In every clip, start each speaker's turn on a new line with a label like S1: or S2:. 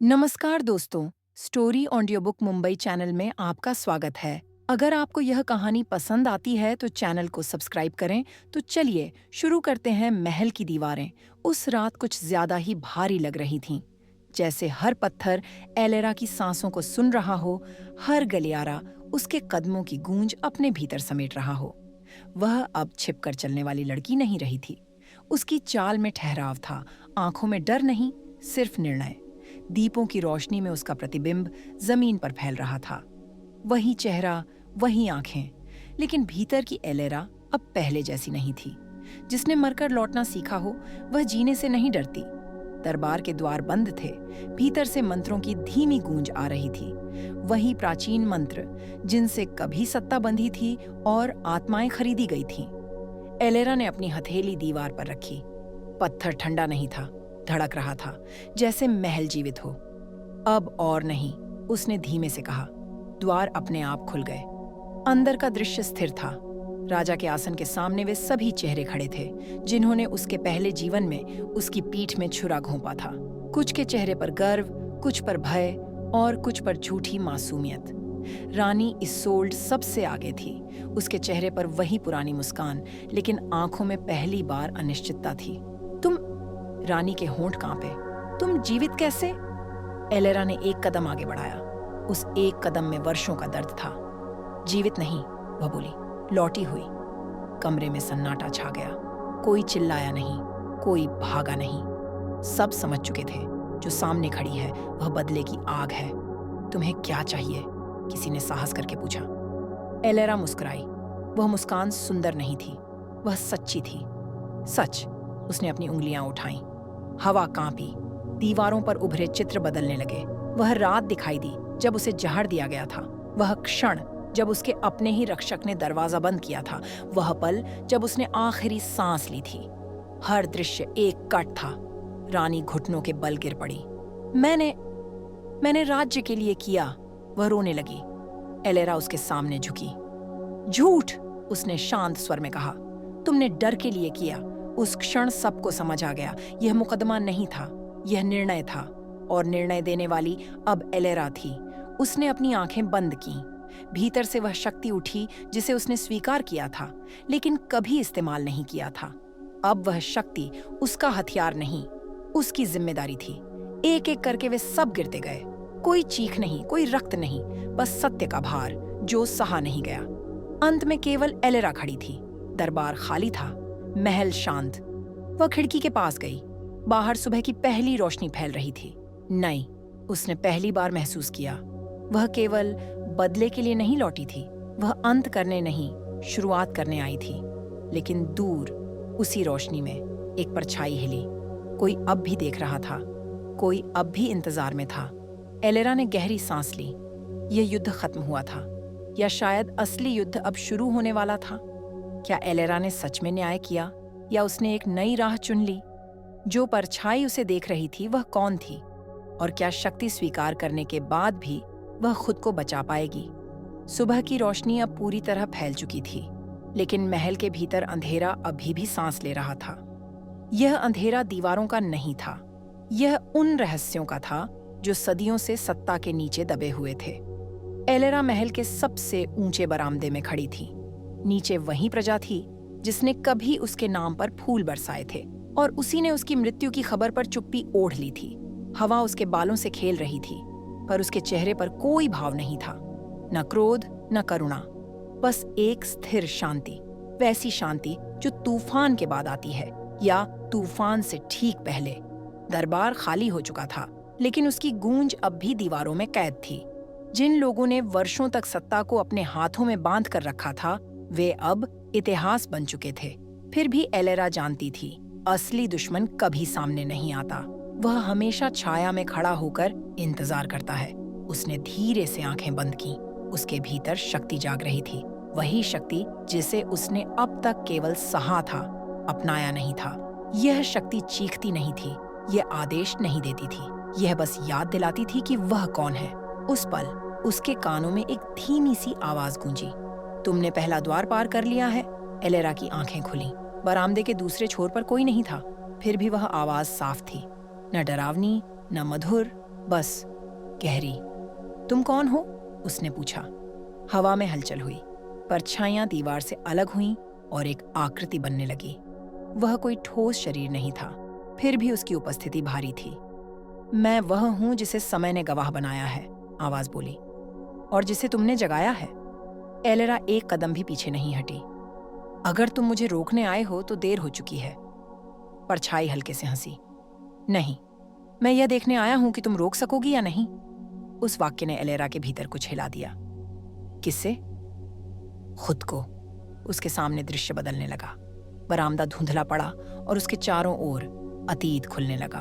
S1: नमस्कार दोस्तों, story audio book Mumbai channel में आपका स्वागत है। अगर आपको यह कहानी पसंद आती है तो चैनल को सब्सक्राइब करें। तो चलिए शुरू करते हैं। महल की दीवारें उस रात कुछ ज्यादा ही भारी लग रही थीं। जैसे हर पत्थर एलेरा की सांसों को सुन रहा हो, हर गलियारा उसके कदमों की गूंज अपने भीतर समेट रहा हो। वह अब छिपकर चलने वाली लड़की नहीं रही थी। उसकी चाल में ठहराव था, आंखों में डर नहीं, सिर्फ निर्णय। दीपों की रोशनी में उसका प्रतिबिंब जमीन पर फैल रहा था। वही चेहरा, वही आंखें, लेकिन भीतर की एलेरा अब पहले जैसी नहीं थी। जिसने मरकर लौटना सीखा हो, वह जीने से नहीं डरती। दरबार के द्वार बंद थे, भीतर से मंत्रों की धीमी गूंज आ रही थी। वही प्राचीन मंत्र जिनसे कभी सत्ता बंधी थी और आत्माएं खरीदी गई थीं। एलेरा ने अपनी हथेली दीवार पर रखी। पत्थर ठंडा नहीं था, धड़क रहा था, जैसे महल जीवित हो। अब और नहीं, उसने धीमे से कहा। द्वार अपने आप खुल गए। अंदर का दृश्य स्थिर था। राजा के आसन के सामने वे सभी चेहरे खड़े थे जिन्होंने उसके पहले जीवन में उसकी पीठ में छुरा घोंपा था। कुछ के चेहरे पर गर्व, कुछ पर भय और कुछ पर झूठी मासूमियत। रानी इस्सोल्ड सबसे आगे थी। उसके चेहरे पर वही पुरानी मुस्कान, लेकिन आंखों में पहली बार अनिश्चितता थी। तुम, रानी के होंठ कांपे। तुम जीवित कैसे? एलेरा ने एक कदम आगे बढ़ाया। उस एक कदम में वर्षों का दर्द था। जीवित नहीं, वह बोली, लौटी हुई। कमरे में सन्नाटा छा गया। कोई चिल्लाया नहीं, कोई भागा नहीं। सब समझ चुके थे, जो सामने खड़ी है वह बदले की आग है। तुम्हें क्या चाहिए? किसी ने साहस करके पूछा। एलेरा मुस्कुराई। वह मुस्कान सुंदर नहीं थी, वह सच्ची थी। सच। उसने अपनी उंगलियां उठाईं। हवा कांपी, दीवारों पर उभरे चित्र बदलने लगे। वह रात दिखाई दी जब उसे जहर दिया गया था। वह क्षण जब उसके अपने ही रक्षक ने दरवाजा बंद किया था। वह पल जब उसने आखिरी सांस ली थी। हर दृश्य एक कट था। रानी घुटनों के बल गिर पड़ी। मैंने राज्य के लिए किया, वह रोने लगी। एलेरा उसके सामने झुकी। झूठ, उसने शांत स्वर में कहा। तुमने डर के लिए किया। उस क्षण सबको समझ आ गया, यह मुकदमा नहीं था, यह निर्णय था। और निर्णय देने वाली अब एलेरा थी। उसने अपनी आंखें बंद कीं। भीतर से वह शक्ति उठी जिसे उसने स्वीकार किया था, लेकिन कभी इस्तेमाल नहीं किया था। अब वह शक्ति उसका हथियार नहीं, उसकी जिम्मेदारी थी। एक एक करके वे सब गिरते गए। कोई चीख नहीं, कोई रक्त नहीं, बस सत्य का भार जो सहा नहीं गया। अंत में केवल एलेरा खड़ी थी। दरबार खाली था, महल शांत। वह खिड़की के पास गई। बाहर सुबह की पहली रोशनी फैल रही थी। नहीं, उसने पहली बार महसूस किया, वह केवल बदले के लिए नहीं लौटी थी। वह अंत करने नहीं, शुरुआत करने आई थी। लेकिन दूर, उसी रोशनी में एक परछाई हिली। कोई अब भी देख रहा था, कोई अब भी इंतजार में था। एलेरा ने गहरी सांस ली। यह युद्ध खत्म हुआ था, या शायद असली युद्ध अब शुरू होने वाला था। क्या एलेरा ने सच में न्याय किया, या उसने एक नई राह चुन ली? जो परछाई उसे देख रही थी वह कौन थी? और क्या शक्ति स्वीकार करने के बाद भी वह खुद को बचा पाएगी? सुबह की रोशनी अब पूरी तरह फैल चुकी थी, लेकिन महल के भीतर अंधेरा अभी भी सांस ले रहा था। यह अंधेरा दीवारों का नहीं था, यह उन रहस्यों का था जो सदियों से सत्ता के नीचे दबे हुए थे। एलेरा महल के सबसे ऊंचे बरामदे में खड़ी थी। नीचे वही प्रजा थी जिसने कभी उसके नाम पर फूल बरसाए थे, और उसी ने उसकी मृत्यु की खबर पर चुप्पी ओढ़ ली थी। हवा उसके बालों से खेल रही थी, पर उसके चेहरे पर कोई भाव नहीं था, न क्रोध न करुणा, बस एक स्थिर शांति। वैसी शांति जो तूफान के बाद आती है, या तूफान से ठीक पहले। दरबार खाली हो चुका था, लेकिन उसकी गूंज अब भी दीवारों में कैद थी। जिन लोगों ने वर्षों तक सत्ता को अपने हाथों में बांध कर रखा था, वे अब इतिहास बन चुके थे। फिर भी एलेरा जानती थी, असली दुश्मन कभी सामने नहीं आता। वह हमेशा छाया में खड़ा होकर इंतजार करता है। उसने धीरे से आंखें बंद की। उसके भीतर शक्ति जाग रही थी, वही शक्ति जिसे उसने अब तक केवल सहा था, अपनाया नहीं था। यह शक्ति चीखती नहीं थी, यह आदेश नहीं देती थी, यह बस याद दिलाती थी कि वह कौन है। उस पल उसके कानों में एक धीमी सी आवाज गूंजी, तुमने पहला द्वार पार कर लिया है। एलेरा की आंखें खुली। बरामदे के दूसरे छोर पर कोई नहीं था, फिर भी वह आवाज साफ थी, न डरावनी, न मधुर, बस गहरी। तुम कौन हो? उसने पूछा। हवा में हलचल हुई, परछाइयां दीवार से अलग हुईं और एक आकृति बनने लगी। वह कोई ठोस शरीर नहीं था, फिर भी उसकी उपस्थिति भारी थी। मैं वह हूं जिसे समय ने गवाह बनाया है, आवाज बोली, और जिसे तुमने जगाया है। एलेरा एक कदम भी पीछे नहीं हटी। अगर तुम मुझे रोकने आए हो तो देर हो चुकी है। परछाई हल्के से हंसी। नहीं, मैं यह देखने आया हूं कि तुम रोक सकोगी या नहीं। उस वाक्य ने एलेरा के भीतर कुछ हिला दिया। किससे? खुद को। उसके सामने दृश्य बदलने लगा। बरामदा धुंधला पड़ा और उसके चारों ओर अतीत खुलने लगा।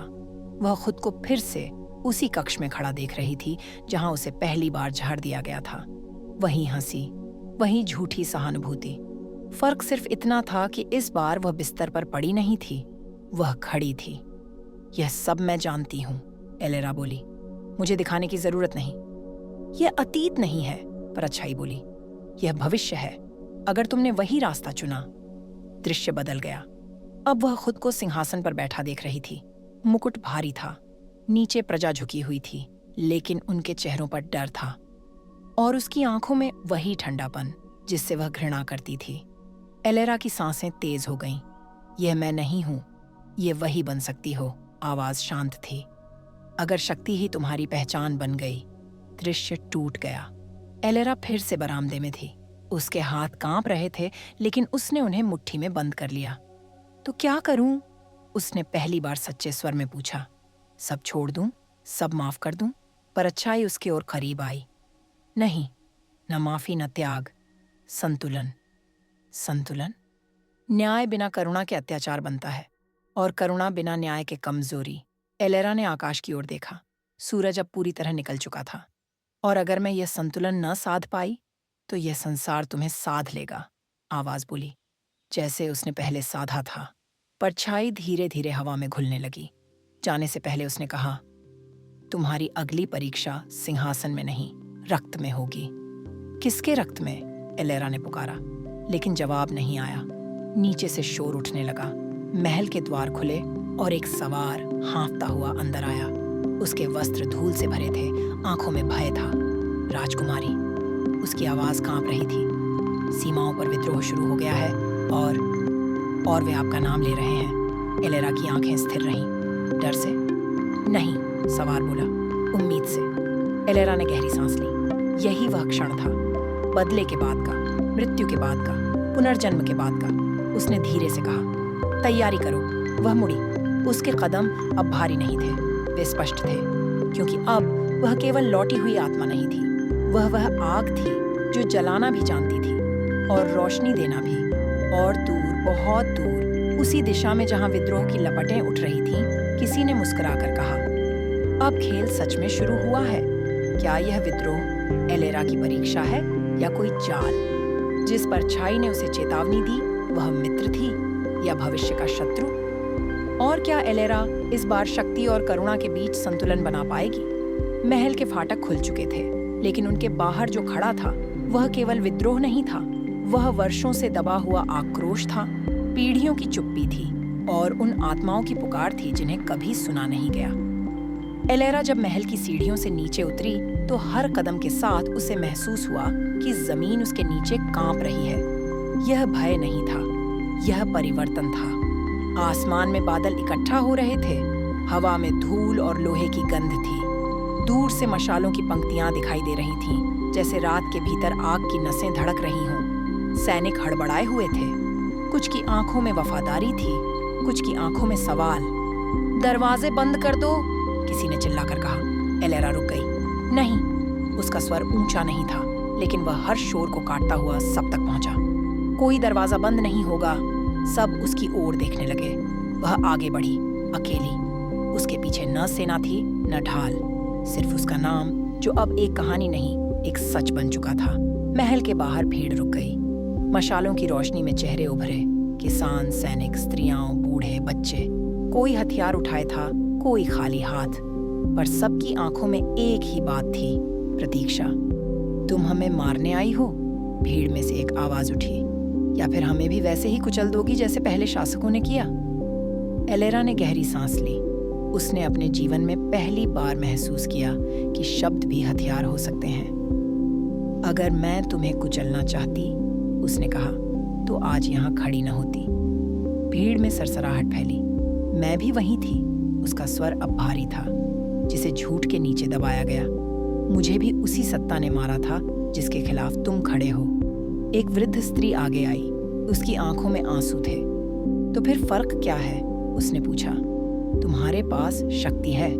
S1: वह खुद को फिर से उसी कक्ष में खड़ा देख रही थी जहां उसे पहली बार झाड़ दिया गया था। वही हंसी, वही झूठी सहानुभूति। फर्क सिर्फ इतना था कि इस बार वह बिस्तर पर पड़ी नहीं थी, वह खड़ी थी। यह सब मैं जानती हूं, एलेरा बोली। मुझे दिखाने की जरूरत नहीं। यह अतीत नहीं है, परछाई बोली। यह भविष्य है, अगर तुमने वही रास्ता चुना। दृश्य बदल गया। अब वह खुद को सिंहासन पर बैठा देख रही थी। मुकुट भारी था, नीचे प्रजा झुकी हुई थी, लेकिन उनके चेहरों पर डर था और उसकी आंखों में वही ठंडापन जिससे वह घृणा करती थी। एलेरा की सांसें तेज हो गईं। यह मैं नहीं हूं, ये वही बन सकती हो। आवाज शांत थी। अगर शक्ति ही तुम्हारी पहचान बन गई। दृश्य टूट गया। एलेरा फिर से बरामदे में थी। उसके हाथ कांप रहे थे, लेकिन उसने उन्हें मुट्ठी में बंद कर लिया। तो क्या करूं? उसने पहली बार सच्चे स्वर में पूछा। सब छोड़ दूं? सब माफ कर दूं? परछाई उसकी ओर करीब आई। नहीं, न माफी न त्याग, संतुलन। संतुलन? न्याय बिना करुणा के अत्याचार बनता है, और करुणा बिना न्याय के कमजोरी। एलेरा ने आकाश की ओर देखा। सूरज अब पूरी तरह निकल चुका था। और अगर मैं यह संतुलन न साध पाई तो यह संसार तुम्हें साध लेगा, आवाज बोली, जैसे उसने पहले साधा था। परछाई धीरे धीरे हवा में घुलने लगी। जाने से पहले उसने कहा, तुम्हारी अगली परीक्षा सिंहासन में नहीं, रक्त में होगी। किसके रक्त में? एलेरा ने पुकारा, लेकिन जवाब नहीं आया। नीचे से शोर उठने लगा। महल के द्वार खुले और एक सवार हाँफता हुआ अंदर आया। उसके वस्त्र धूल से भरे थे, आंखों में भय था। राजकुमारी, उसकी आवाज कांप रही थी। सीमाओं पर विद्रोह शुरू हो गया है और वे आपका नाम ले रहे हैं। एलेरा की आंखें स्थिर रहीं। डर से? नहीं, सवार बोला, उम्मीद से। एलेरा ने गहरी सांस ली। यही वह क्षण था, बदले के बाद का, मृत्यु के बाद का, पुनर्जन्म के बाद का। उसने धीरे से कहा, तैयारी करो। वह मुड़ी। उसके कदम अब भारी नहीं थे, वे स्पष्ट थे, क्योंकि अब वह केवल लौटी हुई आत्मा नहीं थी। वह आग थी जो जलाना भी जानती थी और रोशनी देना भी। और दूर, बहुत दूर, उसी दिशा में जहां विद्रोह की लपटें उठ रही थीं, किसी ने मुस्कुराकर कहा, अब खेल सच में शुरू हुआ है। क्या यह विद्रोह एलेरा की परीक्षा है या कोई चाल? जिस परछाई ने उसे चेतावनी दी, वह मित्र थी या भविष्य का शत्रु? और क्या एलेरा इस बार शक्ति और करुणा के बीच संतुलन बना पाएगी? महल के फाटक खुल चुके थे, लेकिन उनके बाहर जो खड़ा था वह केवल विद्रोह नहीं था, वह वर्षों से दबा हुआ आक्रोश था, पीढ़ियों की चुप्पी थी और उन आत्माओं की पुकार थी जिन्हें कभी सुना नहीं गया। एलेरा जब महल की सीढ़ियों से नीचे उतरी तो हर कदम के साथ उसे महसूस हुआ कि जमीन उसके नीचे कांप रही है। यह भय नहीं था, यह परिवर्तन था। आसमान में बादल इकट्ठा हो रहे थे, हवा में धूल और लोहे की गंध थी। दूर से मशालों की पंक्तियां दिखाई दे रही थीं, जैसे रात के भीतर आग की नसें धड़क रही हों। सैनिक हड़बड़ाए हुए थे, कुछ की आंखों में वफादारी थी, कुछ की आंखों में सवाल। दरवाजे बंद कर दो, किसी ने चिल्लाकर कहा। एलेरा रुक गई। नहीं, उसका स्वर ऊंचा नहीं था, लेकिन वह हर शोर को काटता हुआ सब तक पहुंचा। कोई दरवाजा बंद नहीं होगा। सब उसकी ओर देखने लगे। वह आगे बढ़ी, अकेली। उसके पीछे न सेना थी न ढाल, सिर्फ उसका नाम, जो अब एक कहानी नहीं, एक सच बन चुका था। महल के बाहर भीड़ रुक गई। मशालों की रोशनी में चेहरे उभरे, किसान, सैनिक, स्त्रियां, बूढ़े, बच्चे। कोई हथियार उठाए था, कोई खाली हाथ, पर सबकी आंखों में एक ही बात थी, प्रतीक्षा। तुम हमें मारने आई हो? भीड़ में से एक आवाज उठी। या फिर हमें भी वैसे ही कुचल दोगी जैसे पहले शासकों ने किया? एलेरा ने गहरी सांस ली। उसने अपने जीवन में पहली बार महसूस किया कि शब्द भी हथियार हो सकते हैं। अगर मैं तुम्हें कुचलना चाहती, उसने कहा, तो आज यहाँ खड़ी न होती। भीड़ में सरसराहट फैली। मैं भी वहीं थी। उसका स्वर अब भारी था, जिसे झूठ के नीचे दबाया गया। मुझे भी उसी सत्ता ने मारा था जिसके खिलाफ तुम खड़े हो। एक वृद्ध स्त्री आगे आई। उसकी आंखों में आंसू थे। तो फिर फर्क क्या है? उसने पूछा। तुम्हारे पास शक्ति है,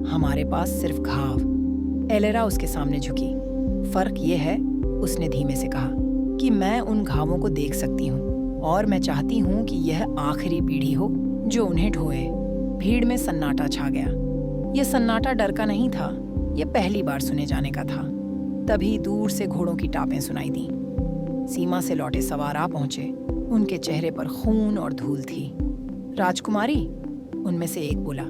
S1: हमारे पास सिर्फ घाव। एलेरा उसके सामने झुकी। फर्क ये है, उसने धीमे से कहा, कि मैं उन घावों को देख सकती हूँ और मैं चाहती हूँ कि यह आखिरी पीढ़ी हो जो उन्हें ढोए। भीड़ में सन्नाटा छा गया। यह सन्नाटा डर का नहीं था, यह पहली बार सुने जाने का था। तभी दूर से घोड़ों की टापें सुनाई दी। सीमा से लौटे सवार आ पहुंचे। उनके चेहरे पर खून और धूल थी। राजकुमारी, उनमें से एक बोला,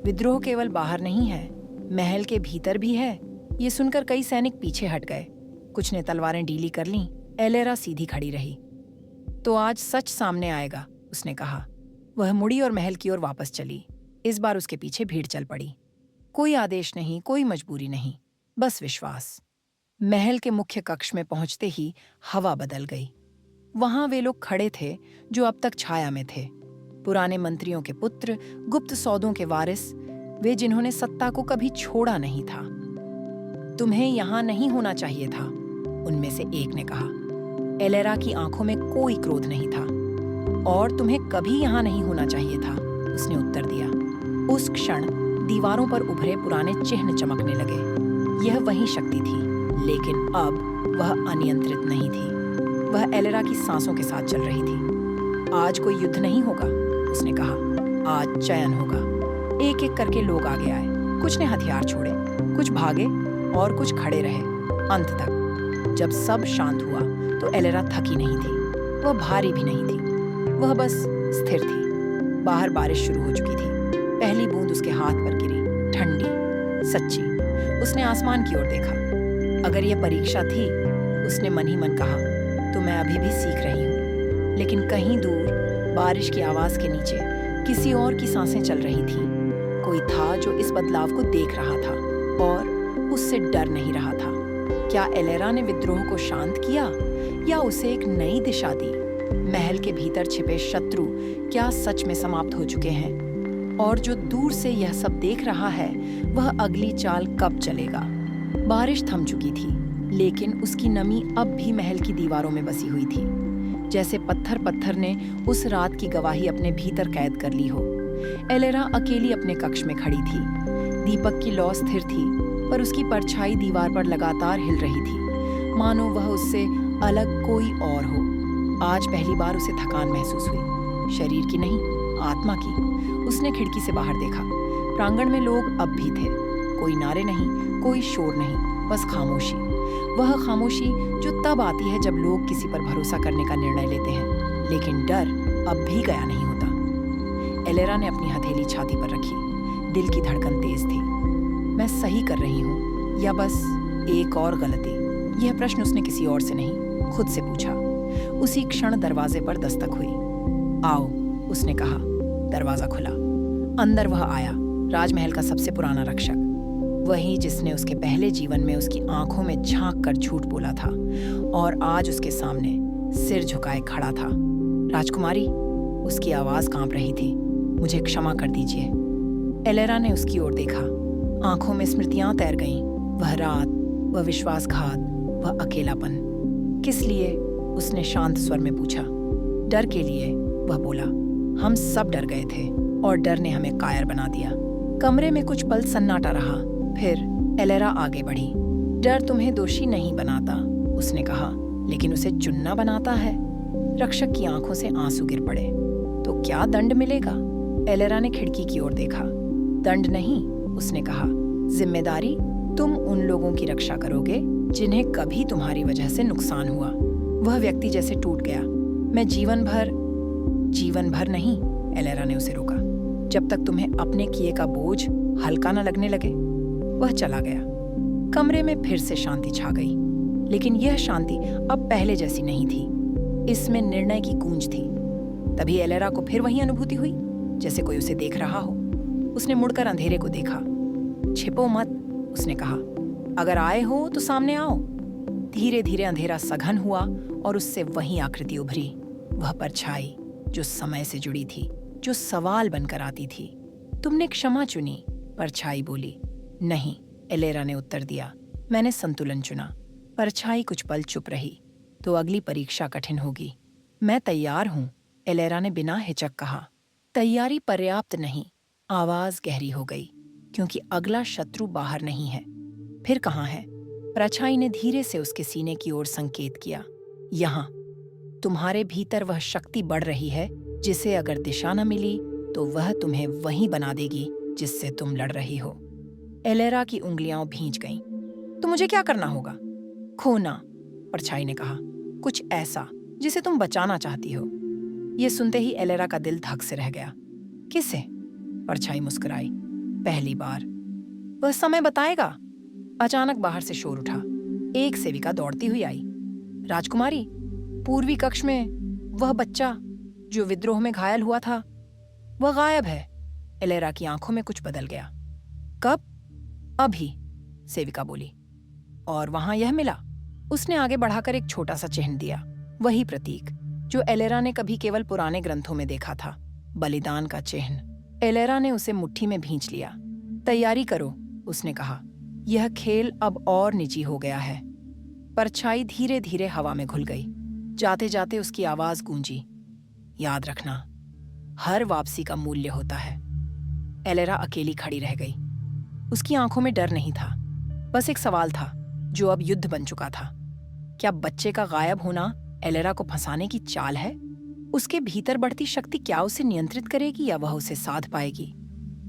S1: विद्रोह केवल बाहर नहीं है, महल के भीतर भी है। ये सुनकर कई सैनिक पीछे हट गए। कुछ ने तलवारें ढीली कर लीं। एलेरा सीधी खड़ी रही। तो आज सच सामने आएगा, उसने कहा। वह मुड़ी और महल की ओर वापस चली। इस बार उसके पीछे भीड़ चल पड़ी। कोई आदेश नहीं, कोई मजबूरी नहीं, बस विश्वास। महल के मुख्य कक्ष में पहुंचते ही हवा बदल गई। वहां वे लोग खड़े थे जो अब तक छाया में थे। पुराने मंत्रियों के पुत्र, गुप्त सौदों के वारिस, वे जिन्होंने सत्ता को कभी छोड़ा नहीं था। तुम्हें यहां नहीं होना चाहिए था, उनमें से एक ने कहा। एलेरा की आंखों में कोई क्रोध नहीं था। और तुम्हें कभी यहां नहीं होना चाहिए था, उसने उत्तर दिया। उस क्षण दीवारों पर उभरे पुराने चिन्ह चमकने लगे। यह वही शक्ति थी, लेकिन अब वह अनियंत्रित नहीं थी। वह एलेरा की सांसों के साथ चल रही थी। आज कोई युद्ध नहीं होगा, उसने कहा। आज चयन होगा। एक एक करके लोग आगे आए। कुछ ने हथियार छोड़े, कुछ भागे और कुछ खड़े रहे। अंत तक जब सब शांत हुआ तो एलेरा थकी नहीं थी, वह भारी भी नहीं थी, वह बस स्थिर थी। बाहर बारिश शुरू हो चुकी थी। पहली बूंद उसके हाथ पर गिरी, ठंडी, सच्ची। उसने आसमान की ओर देखा। अगर यह परीक्षा थी, उसने मन ही मन कहा, तो मैं अभी भी सीख रही हूँ। लेकिन कहीं दूर बारिश की आवाज के नीचे किसी और की सांसें चल रही थीं। कोई था जो इस बदलाव को देख रहा था और उससे डर नहीं रहा था। क्या एलेरा ने विद्रोह को शांत किया या उसे एक नई दिशा दी? महल के भीतर छिपे शत्रु क्या सच में समाप्त हो चुके हैं? और जो दूर से यह सब देख रहा है, वह अगली चाल कब चलेगा? बारिश थम चुकी थी, लेकिन उसकी नमी अब भी महल की दीवारों में बसी हुई थी, जैसे पत्थर पत्थर ने उस रात की गवाही अपने भीतर कैद कर ली हो। एलेरा अकेली अपने कक्ष में खड़ी थी। दीपक की लौ स्थिर थी, पर उसकी परछाई दीवार पर लगातार हिल रही थी, मानो वह उससे अलग कोई और हो। आज पहली बार उसे थकान महसूस हुई, शरीर की नहीं, आत्मा की। उसने खिड़की से बाहर देखा। प्रांगण में लोग अब भी थे। कोई नारे नहीं, कोई शोर नहीं, बस खामोशी। वह खामोशी जो तब आती है जब लोग किसी पर भरोसा करने का निर्णय लेते हैं, लेकिन डर अब भी गया नहीं होता। एलेरा ने अपनी हथेली छाती पर रखी। दिल की धड़कन तेज थी। मैं सही कर रही हूँ या बस एक और गलती? यह प्रश्न उसने किसी और से नहीं, खुद से पूछा। उसी क्षण दरवाजे पर दस्तक हुई। आओ, उसने कहा। दरवाजा खुला। अंदर वह आया, राजमहल का सबसे पुराना रक्षक, वही जिसने उसके पहले जीवन में उसकी आंखों में झांक कर झूठ बोला था और आज उसके सामने सिर झुकाए खड़ा था। राजकुमारी, उसकी आवाज कांप रही थी। मुझे क्षमा कर दीजिए। एलेरा ने उसकी ओर देखा। आंखों में स्मृतियां तैर गईं। वह रात, वह विश्वासघात, वह अकेलापन। किस लिए? उसने शांत स्वर में पूछा। डर के लिए, वह बोला। हम सब डर गए थे और डर ने हमें कायर बना दिया। कमरे में कुछ पल सन्नाटा रहा। फिर एलेरा आगे बढ़ी। डर तुम्हें दोषी नहीं बनाता, उसने कहा, लेकिन उसे चुनना बनाता है। रक्षक की आंखों से आंसू गिर पड़े। तो क्या दंड मिलेगा? एलेरा ने खिड़की की ओर देखा। दंड नहीं, उसने कहा, जिम्मेदारी। तुम उन लोगों की रक्षा करोगे जिन्हें कभी तुम्हारी वजह से नुकसान हुआ। वह व्यक्ति जैसे टूट गया। मैं जीवन भर नहीं, एलेरा ने उसे रोका, जब तक तुम्हें अपने किए का बोझ हल्का न लगने लगे। वह चला गया। कमरे में फिर से शांति छा गई, लेकिन यह शांति अब पहले जैसी नहीं थी। इसमें निर्णय की गूंज थी। तभी एलेरा को फिर वही अनुभूति हुई, जैसे कोई उसे देख रहा हो। उसने मुड़कर अंधेरे को देखा। छिपो मत, उसने कहा। अगर आए हो तो सामने आओ। धीरे धीरे अंधेरा सघन हुआ और उससे वही आकृति उभरी, वह परछाई जो समय से जुड़ी थी, जो सवाल बनकर आती थी। तुमने क्षमा चुनी, परछाई बोली। नहीं, एलेरा ने उत्तर दिया, मैंने संतुलन चुना। परछाई कुछ पल चुप रही। तो अगली परीक्षा कठिन होगी। मैं तैयार हूं, एलेरा ने बिना हिचक कहा। तैयारी पर्याप्त नहीं, आवाज गहरी हो गई, क्योंकि अगला शत्रु बाहर नहीं है। फिर कहाँ है? परछाई ने धीरे से उसके सीने की ओर संकेत किया। यहाँ। तुम्हारे भीतर वह शक्ति बढ़ रही है जिसे अगर दिशा न मिली तो वह तुम्हें वहीं बना देगी जिससे तुम लड़ रही हो। एलेरा की उंगलियां भींच गईं। तो मुझे क्या करना होगा? खोना, परछाई ने कहा, कुछ ऐसा जिसे तुम बचाना चाहती हो। यह सुनते ही एलेरा का दिल धक से रह गया। किसे? परछाई मुस्कुराई। पहली बार। वह समय बताएगा। अचानक बाहर से शोर उठा। एक सेविका दौड़ती हुई आई। राजकुमारी, पूर्वी कक्ष में वह बच्चा जो विद्रोह में घायल हुआ था, वह गायब है। एलेरा की आंखों में कुछ बदल गया। कब? अभी, सेविका बोली। और वहां यह मिला। उसने आगे बढ़ाकर एक छोटा सा चिन्ह दिया, वही प्रतीक जो एलेरा ने कभी केवल पुराने ग्रंथों में देखा था, बलिदान का चिन्ह। एलेरा ने उसे मुट्ठी में भींच लिया। तैयारी करो, उसने कहा, यह खेल अब और निजी हो गया है। परछाई धीरे धीरे हवा में घुल गई। जाते जाते उसकी आवाज गूंजी, याद रखना, हर वापसी का मूल्य होता है। एलेरा अकेली खड़ी रह गई। उसकी आंखों में डर नहीं था, बस एक सवाल था जो अब युद्ध बन चुका था। क्या बच्चे का गायब होना एलेरा को फंसाने की चाल है? उसके भीतर बढ़ती शक्ति क्या उसे नियंत्रित करेगी या वह उसे साध पाएगी?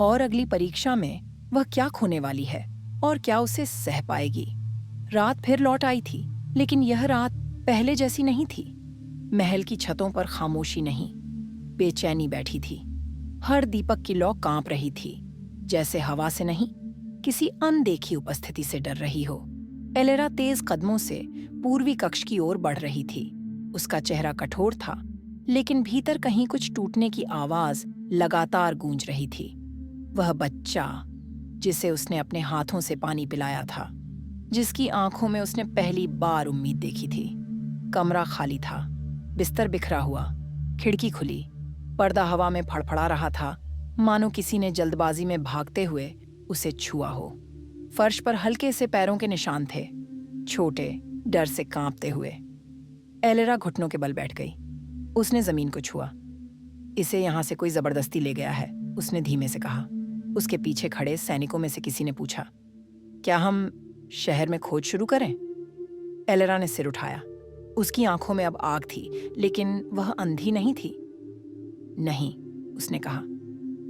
S1: और अगली परीक्षा में वह क्या खोने वाली है और क्या उसे सह पाएगी? रात फिर लौट आई थी, लेकिन यह रात पहले जैसी नहीं थी। महल की छतों पर खामोशी नहीं, बेचैनी बैठी थी। हर दीपक की लौ कांप रही थी, जैसे हवा से नहीं, किसी अनदेखी उपस्थिति से डर रही हो। एलेरा तेज कदमों से पूर्वी कक्ष की ओर बढ़ रही थी। उसका चेहरा कठोर था, लेकिन भीतर कहीं कुछ टूटने की आवाज लगातार गूंज रही थी। वह बच्चा जिसे उसने अपने हाथों से पानी पिलाया था, जिसकी आंखों में उसने पहली बार उम्मीद देखी थी। कमरा खाली था, बिस्तर बिखरा हुआ, खिड़की खुली, पर्दा हवा में फड़फड़ा रहा था, मानो किसी ने जल्दबाजी में भागते हुए उसे छुआ हो। फर्श पर हल्के से पैरों के निशान थे, छोटे, डर से कांपते हुए। एलेरा घुटनों के बल बैठ गई। उसने जमीन को छुआ। इसे यहां से कोई जबरदस्ती ले गया है, उसने धीमे से कहा। उसके पीछे खड़े सैनिकों में से किसी ने पूछा, क्या हम शहर में खोज शुरू करें? एलेरा ने सिर उठाया। उसकी आंखों में अब आग थी, लेकिन वह अंधी नहीं थी। नहीं, उसने कहा,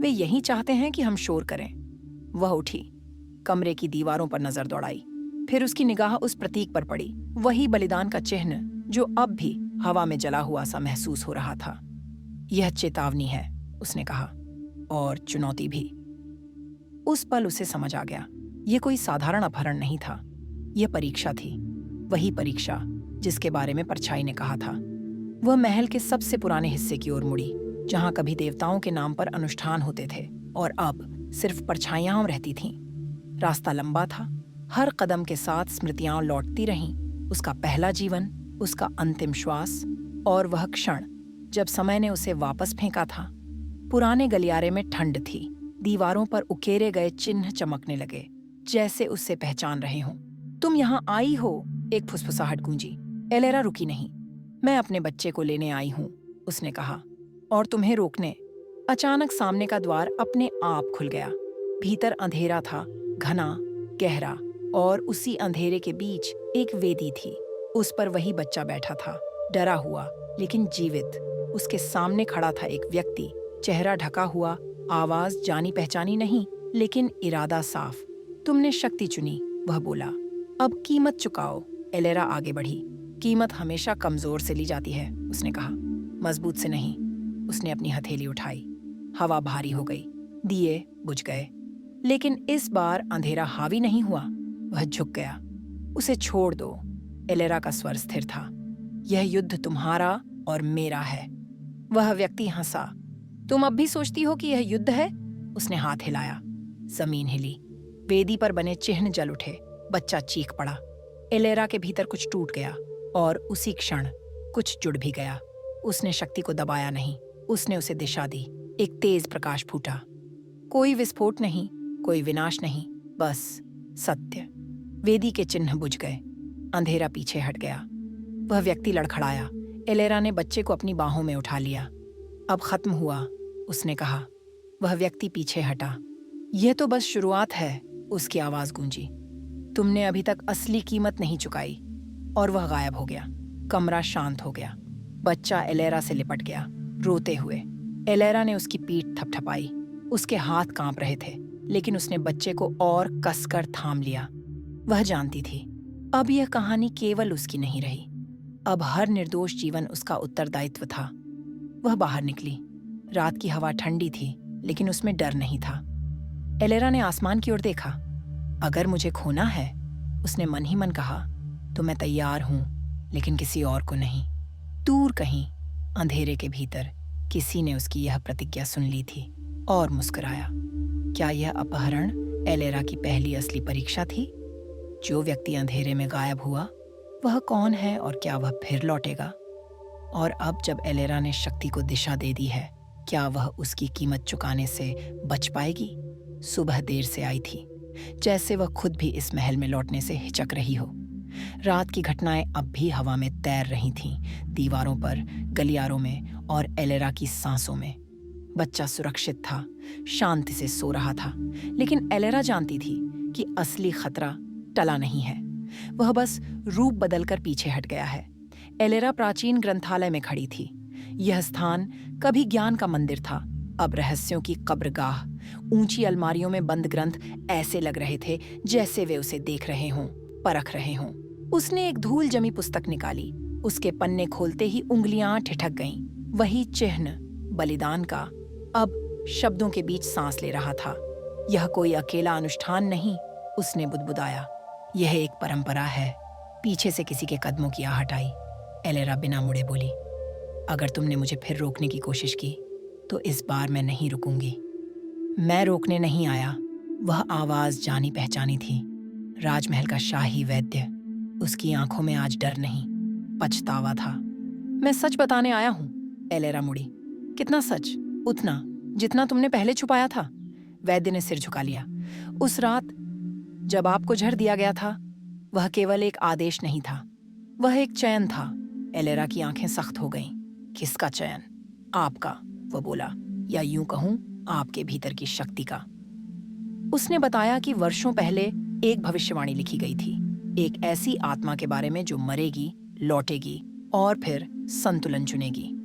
S1: वे यही चाहते हैं कि हम शोर करें। वह उठी, कमरे की दीवारों पर नजर दौड़ाई, फिर उसकी निगाह उस प्रतीक पर पड़ी, वही बलिदान का चिन्ह जो अब भी हवा में जला हुआ सा महसूस हो रहा था। यह चेतावनी है, उसने कहा, और चुनौती भी। उस पल उसे समझ आ गया, यह कोई साधारण अपहरण नहीं था, यह परीक्षा थी, वही परीक्षा जिसके बारे में परछाई ने कहा था। वह महल के सबसे पुराने हिस्से की ओर मुड़ी, जहां कभी देवताओं के नाम पर अनुष्ठान होते थे और अब सिर्फ परछाइयां रहती थीं। रास्ता लंबा था, हर कदम के साथ स्मृतियां लौटती रहीं, उसका पहला जीवन, उसका अंतिम श्वास और वह क्षण जब समय ने उसे वापस फेंका था। पुराने गलियारे में ठंड थी, दीवारों पर उकेरे गए चिन्ह चमकने लगे, जैसे उससे पहचान रहे हों। तुम यहाँ आई हो, एक फुसफुसाहट गूंजी। एलेरा रुकी नहीं। मैं अपने बच्चे को लेने आई हूँ, उसने कहा, और तुम्हें रोकने। अचानक सामने का द्वार अपने आप खुल गया। भीतर अंधेरा था, घना, गहरा, और उसी अंधेरे के बीच एक वेदी थी। उस पर वही बच्चा बैठा था, डरा हुआ लेकिन जीवित। उसके सामने खड़ा था एक व्यक्ति, चेहरा ढका हुआ, आवाज जानी पहचानी नहीं, लेकिन इरादा साफ। तुमने शक्ति चुनी, वह बोला, अब कीमत चुकाओ। एलेरा आगे बढ़ी। कीमत हमेशा कमजोर से ली जाती है, उसने कहा, मजबूत से नहीं। उसने अपनी हथेली उठाई। हवा भारी हो गई, दिए बुझ गए, लेकिन इस बार अंधेरा हावी नहीं हुआ, वह झुक गया। उसे छोड़ दो, एलेरा का स्वर स्थिर था। यह युद्ध तुम्हारा और मेरा है। वह व्यक्ति हंसा। तुम अब भी सोचती हो कि यह युद्ध है? उसने हाथ हिलाया। जमीन हिली, वेदी पर बने चिन्ह जल उठे। बच्चा चीख पड़ा। एलेरा के भीतर कुछ टूट गया और उसी क्षण कुछ जुड़ भी गया। उसने शक्ति को दबाया नहीं, उसने उसे दिशा दी। एक तेज प्रकाश फूटा। कोई विस्फोट नहीं, कोई विनाश नहीं, बस सत्य। वेदी के चिन्ह बुझ गए। अंधेरा पीछे हट गया। वह व्यक्ति लड़खड़ाया। एलेरा ने बच्चे को अपनी बाहों में उठा लिया। अब खत्म हुआ, उसने कहा। वह व्यक्ति पीछे हटा। यह तो बस शुरुआत है, उसकी आवाज गूंजी। तुमने अभी तक असली कीमत नहीं चुकाई। और वह गायब हो गया। कमरा शांत हो गया। बच्चा एलेरा से लिपट गया, रोते हुए। एलेरा ने उसकी पीठ थपथपाई। उसके हाथ कांप रहे थे, लेकिन उसने बच्चे को और कसकर थाम लिया। वह जानती थी, अब यह कहानी केवल उसकी नहीं रही। अब हर निर्दोष जीवन उसका उत्तरदायित्व था। वह बाहर निकली। रात की हवा ठंडी थी, लेकिन उसमें डर नहीं था। एलेरा ने आसमान की ओर देखा। अगर मुझे खोना है, उसने मन ही मन कहा, तो मैं तैयार हूं, लेकिन किसी और को नहीं। दूर कहीं अंधेरे के भीतर किसी ने उसकी यह प्रतिज्ञा सुन ली थी और मुस्कुराया। क्या यह अपहरण एलेरा की पहली असली परीक्षा थी? जो व्यक्ति अंधेरे में गायब हुआ, वह कौन है और क्या वह फिर लौटेगा? और अब जब एलेरा ने शक्ति को दिशा दे दी है, क्या वह उसकी कीमत चुकाने से बच पाएगी? सुबह देर से आई थी, जैसे वह खुद भी इस महल में लौटने से हिचक रही हो। रात की घटनाएं अब भी हवा में तैर रही थीं, दीवारों पर, गलियारों में और एलेरा की सांसों में। बच्चा सुरक्षित था, शांति से सो रहा था, लेकिन एलेरा जानती थी कि असली खतरा टला नहीं है। वह बस रूप बदलकर पीछे हट गया है। एलेरा प्राचीन ग्रंथालय में खड़ी थी। यह स्थान कभी ज्ञान का मंदिर था, अब रहस्यों की कब्रगाह। ऊंची अलमारियों में बंद ग्रंथ ऐसे लग रहे थे जैसे वे उसे देख रहे हों, परख रहे हों। उसने एक धूल जमी पुस्तक निकाली। उसके पन्ने खोलते ही उंगलियां ठिठक गईं। वही चिन्ह, बलिदान का, अब शब्दों के बीच सांस ले रहा था। यह कोई अकेला अनुष्ठान नहीं, उसने बुदबुदाया। यह एक परंपरा है। पीछे से किसी के कदमों की आहट आई। एलेरा बिना मुड़े बोली, अगर तुमने मुझे फिर रोकने की कोशिश की, तो इस बार मैं नहीं रुकूंगी। मैं रोकने नहीं आया। वह आवाज जानी पहचानी थी। राजमहल का शाही वैद्य। उसकी आंखों में आज डर नहीं, पछतावा था। मैं सच बताने आया हूं, एलेरा मुड़ी। कितना सच? उतना जितना तुमने पहले छुपाया था। वैद्य ने सिर झुका लिया। उस रात जब आपको झड़ दिया गया था, वह केवल एक आदेश नहीं था, वह एक चयन था। एलेरा की आंखें सख्त हो गईं। किसका चयन? आपका, वह बोला, या यूं कहूं, आपके भीतर की शक्ति का। उसने बताया कि वर्षों पहले एक भविष्यवाणी लिखी गई थी, एक ऐसी आत्मा के बारे में जो मरेगी, लौटेगी और फिर संतुलन चुनेगी।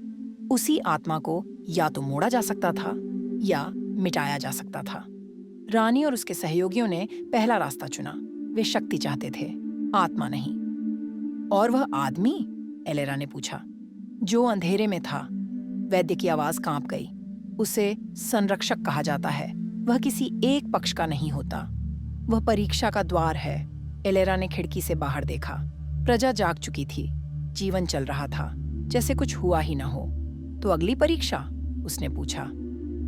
S1: उसी आत्मा को या तो मोड़ा जा सकता था या मिटाया जा सकता था। रानी और उसके सहयोगियों ने पहला रास्ता चुना। वे शक्ति चाहते थे, आत्मा नहीं। और वह आदमी? एलेरा ने पूछा। जो अंधेरे में था। वैद्य की आवाज कांप गई। उसे संरक्षक कहा जाता है। वह किसी एक पक्ष का नहीं होता। वह परीक्षा का द्वार है। एलेरा ने खिड़की से बाहर देखा। प्रजा जाग चुकी थी। जीवन चल रहा था, जैसे कुछ हुआ ही ना हो। तो अगली परीक्षा? उसने पूछा।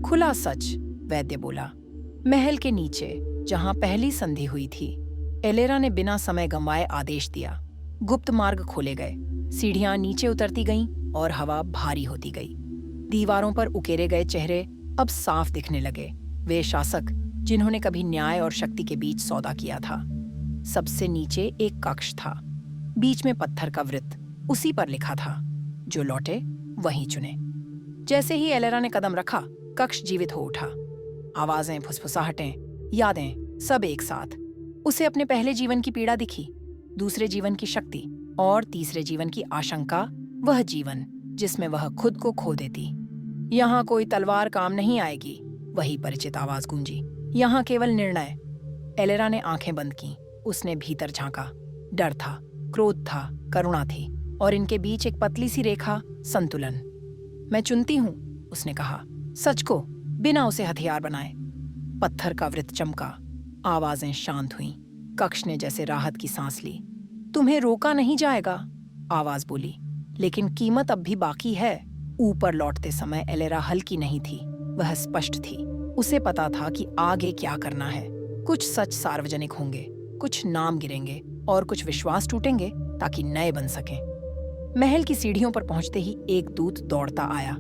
S1: खुला सच, वैद्य बोला। महल के नीचे, जहां पहली संधि हुई थी। एलेरा ने बिना समय गंवाए आदेश दिया। गुप्त मार्ग खोले गए। सीढ़ियां नीचे उतरती गईं और हवा भारी होती गई। दीवारों पर उकेरे गए चेहरे अब साफ दिखने लगे। वे शासक जिन्होंने कभी न्याय और शक्ति के बीच सौदा किया था। सबसे नीचे एक कक्ष था, बीच में पत्थर का वृत्त। उसी पर लिखा था, जो लौटे वहीं चुने। जैसे ही एलेरा ने कदम रखा, कक्ष जीवित हो उठा। आवाजें, फुसफुसाहटें, यादें, सब एक साथ। उसे अपने पहले जीवन की पीड़ा दिखी, दूसरे जीवन की शक्ति और तीसरे जीवन की आशंका। वह जीवन जिसमें वह खुद को खो देती। यहाँ कोई तलवार काम नहीं आएगी, वही परिचित आवाज गूंजी। यहाँ केवल निर्णय। एलेरा ने आंखें बंद की। उसने भीतर झांका। डर था, क्रोध था, करुणा थी, और इनके बीच एक पतली सी रेखा, संतुलन। मैं चुनती हूं, उसने कहा, सच को, बिना उसे हथियार बनाए। पत्थर का वृत्त चमका। आवाजें शांत हुईं। कक्ष ने जैसे राहत की सांस ली। तुम्हें रोका नहीं जाएगा, आवाज बोली, लेकिन कीमत अब भी बाकी है। ऊपर लौटते समय एलेरा हल्की नहीं थी, वह स्पष्ट थी। उसे पता था कि आगे क्या करना है। कुछ सच सार्वजनिक होंगे, कुछ नाम गिरेंगे और कुछ विश्वास टूटेंगे ताकि नए बन सकें। महल की सीढ़ियों पर पहुंचते ही एक दूत दौड़ता आया।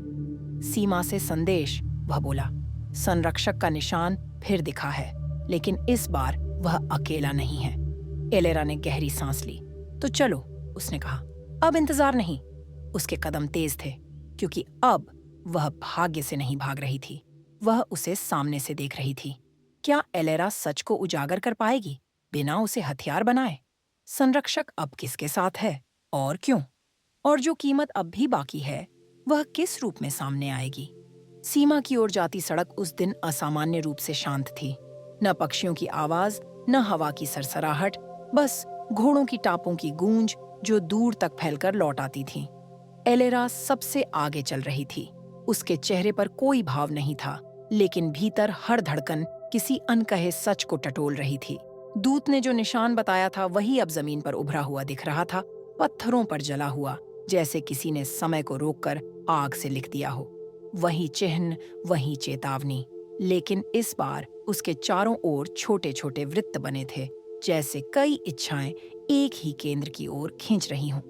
S1: सीमा से संदेश, वह बोला। संरक्षक का निशान फिर दिखा है, लेकिन इस बार वह अकेला नहीं है। एलेरा ने गहरी सांस ली। तो चलो, उसने कहा। अब इंतजार नहीं। उसके कदम तेज थे, क्योंकि अब वह भाग्य से नहीं भाग रही थी, वह उसे सामने से देख रही थी। क्या एलेरा सच को उजागर कर पाएगी बिना उसे हथियार बनाए? संरक्षक अब किसके साथ है और क्यों? और जो कीमत अब भी बाकी है, वह किस रूप में सामने आएगी? सीमा की ओर जाती सड़क उस दिन असामान्य रूप से शांत थी। न पक्षियों की आवाज, न हवा की सरसराहट, बस घोड़ों की टापों की गूंज जो दूर तक फैलकर लौट आती थी। एलेरा सबसे आगे चल रही थी। उसके चेहरे पर कोई भाव नहीं था, लेकिन भीतर हर धड़कन किसी अनकहे सच को टटोल रही थी। दूत ने जो निशान बताया था वही अब जमीन पर उभरा हुआ दिख रहा था, पत्थरों पर जला हुआ, जैसे किसी ने समय को रोककर आग से लिख दिया हो। वही चिन्ह, वही चेतावनी, लेकिन इस बार उसके चारों ओर छोटे छोटे वृत्त बने थे, जैसे कई इच्छाएं एक ही केंद्र की ओर खींच रही हों।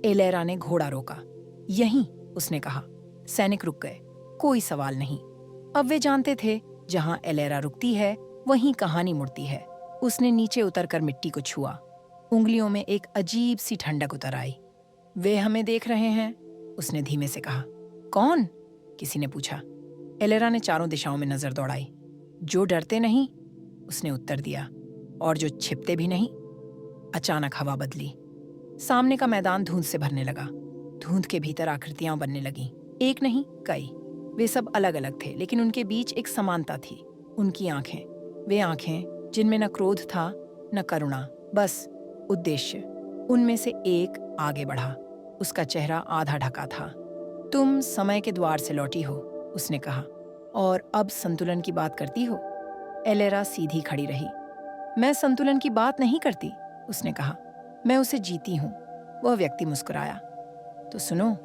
S1: एलेरा ने घोड़ा रोका। यहीं, उसने कहा। सैनिक रुक गए। कोई सवाल नहीं। अब वे जानते थे, जहां एलेरा रुकती है वहीं कहानी मुड़ती है। उसने नीचे उतरकर मिट्टी को छुआ। उंगलियों में एक अजीब सी ठंडक उतर आई। वे हमें देख रहे हैं, उसने धीमे से कहा। कौन? किसी ने पूछा। एलेरा ने चारों दिशाओं में नजर दौड़ाई। जो डरते नहीं, उसने उत्तर दिया, और जो छिपते भी नहीं। अचानक हवा बदली। सामने का मैदान धुंध से भरने लगा। धुंध के भीतर आकृतियां बनने लगीं। एक नहीं, कई। वे सब अलग अलग थे, लेकिन उनके बीच एक समानता थी। उनकी आंखें, वे आंखें जिनमें न क्रोध था न करुणा, बस उद्देश्य। उनमें से एक आगे बढ़ा। उसका चेहरा आधा ढका था। तुम समय के द्वार से लौटी हो, उसने कहा, और अब संतुलन की बात करती हो। एलेरा सीधी खड़ी रही। मैं संतुलन की बात नहीं करती, उसने कहा। मैं उसे जीती हूं। वह व्यक्ति मुस्कुराया। तो सुनो,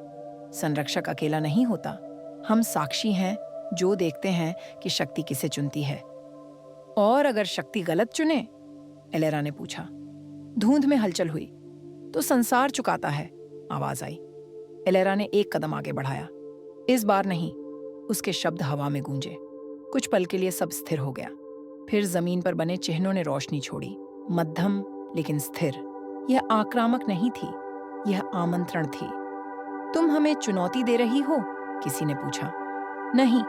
S1: संरक्षक अकेला नहीं होता। हम साक्षी हैं, जो देखते हैं कि शक्ति किसे चुनती है। और अगर शक्ति गलत चुने? एलेरा ने पूछा। धुंध में हलचल हुई। तो संसार चुकाता है, आवाज आई। एलेरा ने एक कदम आगे बढ़ाया। इस बार नहीं। उसके शब्द हवा में गूंजे। कुछ पल के लिए सब स्थिर हो गया। फिर जमीन पर बने चिन्हों ने रोशनी छोड़ी, मध्यम लेकिन स्थिर। यह आक्रामक नहीं थी, यह आमंत्रण थी। तुम हमें चुनौती दे रही हो? किसी ने पूछा। नहीं,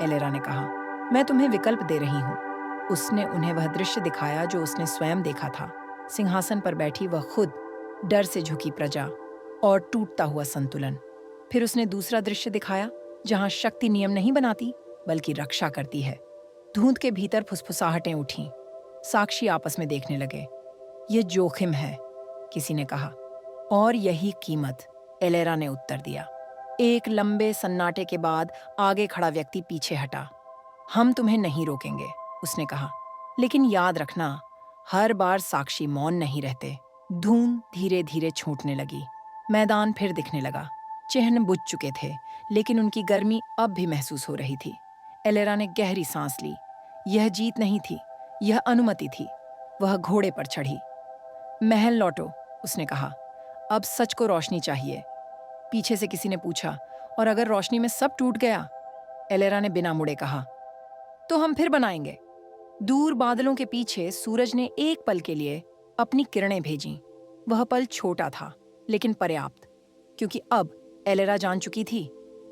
S1: एलेरा ने कहा, मैं तुम्हें विकल्प दे रही हूं। उसने उन्हें वह दृश्य दिखाया जो उसने स्वयं देखा था। सिंहासन पर बैठी वह खुद, डर से झुकी प्रजा और टूटता हुआ संतुलन। फिर उसने दूसरा दृश्य दिखाया, जहां शक्ति नियम नहीं बनाती बल्कि रक्षा करती है। धुंध के भीतर फुसफुसाहटें उठीं। साक्षी आपस में देखने लगे। यह जोखिम है, किसी ने कहा। और यही कीमत, एलेरा ने उत्तर दिया। एक लंबे सन्नाटे के बाद आगे खड़ा व्यक्ति पीछे हटा। हम तुम्हें नहीं रोकेंगे, उसने कहा, लेकिन याद रखना, हर बार साक्षी मौन नहीं रहते। धूम धीरे धीरे छूटने लगी। मैदान फिर दिखने लगा। चिन्ह बुझ चुके थे, लेकिन उनकी गर्मी अब भी महसूस हो रही थी। एलेरा ने गहरी सांस ली। यह जीत नहीं थी, यह अनुमति थी। वह घोड़े पर चढ़ी। महल लौटो, उसने कहा। अब सच को रोशनी चाहिए। पीछे से किसी ने पूछा, और अगर रोशनी में सब टूट गया? एलेरा ने बिना मुड़े कहा, तो हम फिर बनाएंगे। दूर बादलों के पीछे सूरज ने एक पल के लिए अपनी किरणें भेजीं। वह पल छोटा था, लेकिन पर्याप्त, क्योंकि अब एलेरा जान चुकी थी,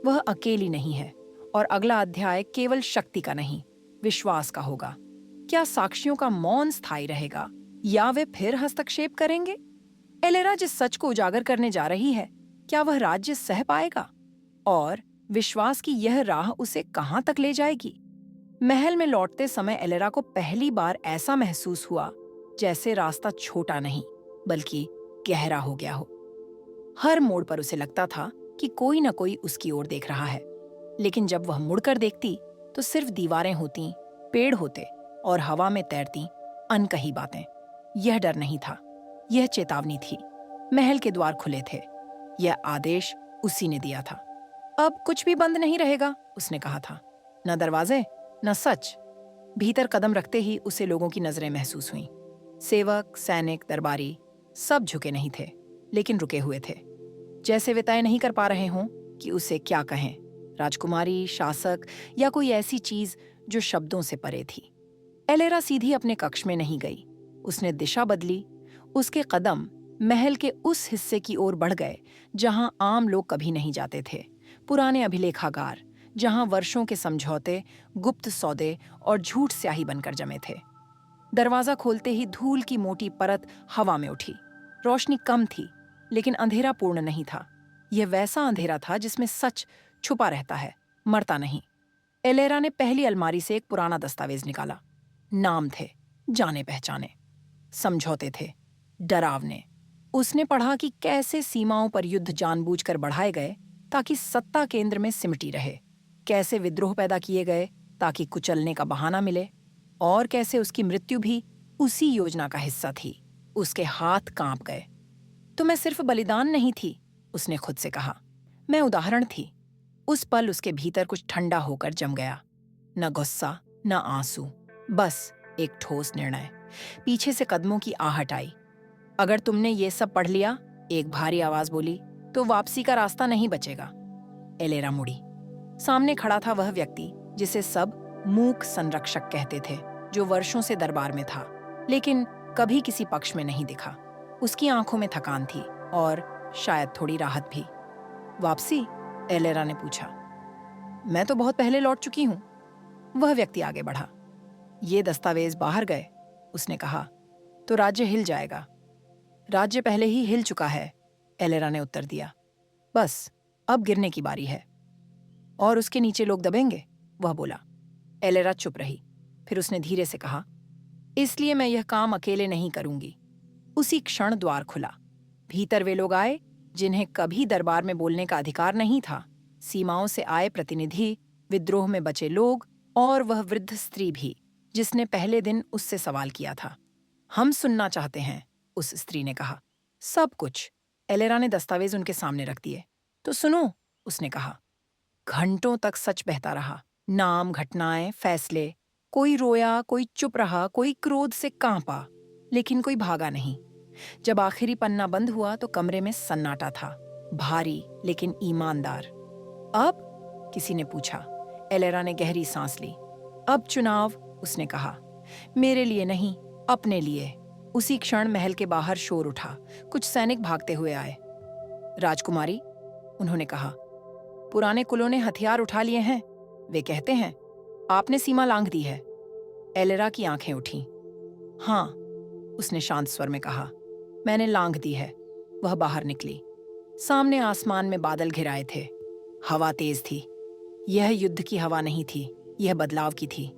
S1: वह अकेली नहीं है, और अगला अध्याय केवल शक्ति का नहीं, विश्वास का होगा। क्या साक्षियों का मौन स्थायी रहेगा, या वे फिर हस्तक्षेप करेंगे? एलेरा जिस सच को उजागर करने जा रही है, क्या वह राज्य सह पाएगा? और विश्वास की यह राह उसे कहां तक ले जाएगी? महल में लौटते समय एलेरा को पहली बार ऐसा महसूस हुआ जैसे रास्ता छोटा नहीं, बल्कि गहरा हो गया हो। हर मोड़ पर उसे लगता था कि कोई न कोई उसकी ओर देख रहा है, लेकिन जब वह मुड़कर देखती तो सिर्फ दीवारें होती, पेड़ होते और हवा में तैरती अनकही बातें। यह डर नहीं था, यह चेतावनी थी। महल के द्वार खुले थे। यह आदेश उसी ने दिया था। अब कुछ भी बंद नहीं रहेगा, उसने कहा था। न दरवाजे, न सच। भीतर कदम रखते ही उसे लोगों की नजरें महसूस हुईं। सेवक, सैनिक, दरबारी सब झुके नहीं थे, लेकिन रुके हुए थे, जैसे वे तय नहीं कर पा रहे हों कि उसे क्या कहें, राजकुमारी, शासक या कोई ऐसी चीज जो शब्दों से परे थी। एलेरा सीधी अपने कक्ष में नहीं गई। उसने दिशा बदली। उसके कदम महल के उस हिस्से की ओर बढ़ गए जहां आम लोग कभी नहीं जाते थे। पुराने अभिलेखागार, जहां वर्षों के समझौते, गुप्त सौदे और झूठ स्याही बनकर जमे थे। दरवाजा खोलते ही धूल की मोटी परत हवा में उठी। रोशनी कम थी, लेकिन अंधेरा पूर्ण नहीं था। यह वैसा अंधेरा था जिसमें सच छुपा रहता है, मरता नहीं। एलेरा ने पहली अलमारी से एक पुराना दस्तावेज निकाला। नाम थे, जाने पहचाने, समझौते थे, डरावने। उसने पढ़ा कि कैसे सीमाओं पर युद्ध जानबूझकर बढ़ाए गए ताकि सत्ता केंद्र में सिमटी रहे, कैसे विद्रोह पैदा किए गए ताकि कुचलने का बहाना मिले, और कैसे उसकी मृत्यु भी उसी योजना का हिस्सा थी। उसके हाथ कांप गए। तो मैं सिर्फ बलिदान नहीं थी, उसने खुद से कहा, मैं उदाहरण थी। उस पल उसके भीतर कुछ ठंडा होकर जम गया। न गुस्सा, न आंसू, बस एक ठोस निर्णय। पीछे से कदमों की आहट आई। अगर तुमने ये सब पढ़ लिया, एक भारी आवाज बोली, तो वापसी का रास्ता नहीं बचेगा। एलेरा मुड़ी। सामने खड़ा था वह व्यक्ति जिसे सब मूक संरक्षक कहते थे, जो वर्षों से दरबार में था, लेकिन कभी किसी पक्ष में नहीं दिखा। उसकी आंखों में थकान थी और शायद थोड़ी राहत भी। वापसी? एलेरा ने पूछा। मैं तो बहुत पहले लौट चुकी हूं। वह व्यक्ति आगे बढ़ा। ये दस्तावेज बाहर गए, उसने कहा, तो राज्य हिल जाएगा। राज्य पहले ही हिल चुका है, एलेरा ने उत्तर दिया। बस अब गिरने की बारी है। और उसके नीचे लोग दबेंगे, वह बोला। एलेरा चुप रही। फिर उसने धीरे से कहा, इसलिए मैं यह काम अकेले नहीं करूंगी। उसी क्षण द्वार खुला। भीतर वे लोग आए जिन्हें कभी दरबार में बोलने का अधिकार नहीं था। सीमाओं से आए प्रतिनिधि, विद्रोह में बचे लोग, और वह वृद्ध स्त्री भी जिसने पहले दिन उससे सवाल किया था। हम सुनना चाहते हैं, उस स्त्री ने कहा। सब कुछ। एलेरा ने दस्तावेज उनके सामने रख दिए। तो सुनो, उसने कहा। घंटों तक सच बहता रहा। नाम, घटनाएं, फैसले। कोई रोया, कोई चुप रहा, कोई क्रोध से कांपा, लेकिन कोई भागा नहीं। जब आखिरी पन्ना बंद हुआ तो कमरे में सन्नाटा था, भारी लेकिन ईमानदार। अब? किसी ने पूछा। एलेरा ने गहरी सांस ली। अब चुनाव, उसने कहा। मेरे लिए नहीं, अपने लिए। उसी क्षण महल के बाहर शोर उठा। कुछ सैनिक भागते हुए आए। राजकुमारी, उन्होंने कहा, पुराने कुलों ने हथियार उठा लिए हैं। वे कहते हैं आपने सीमा लांघ दी है। एलेरा की आंखें उठीं। हाँ, उसने शांत स्वर में कहा, मैंने लांघ दी है। वह बाहर निकली। सामने आसमान में बादल घिराए थे। हवा तेज थी। यह युद्ध की हवा नहीं थी, यह बदलाव की थी।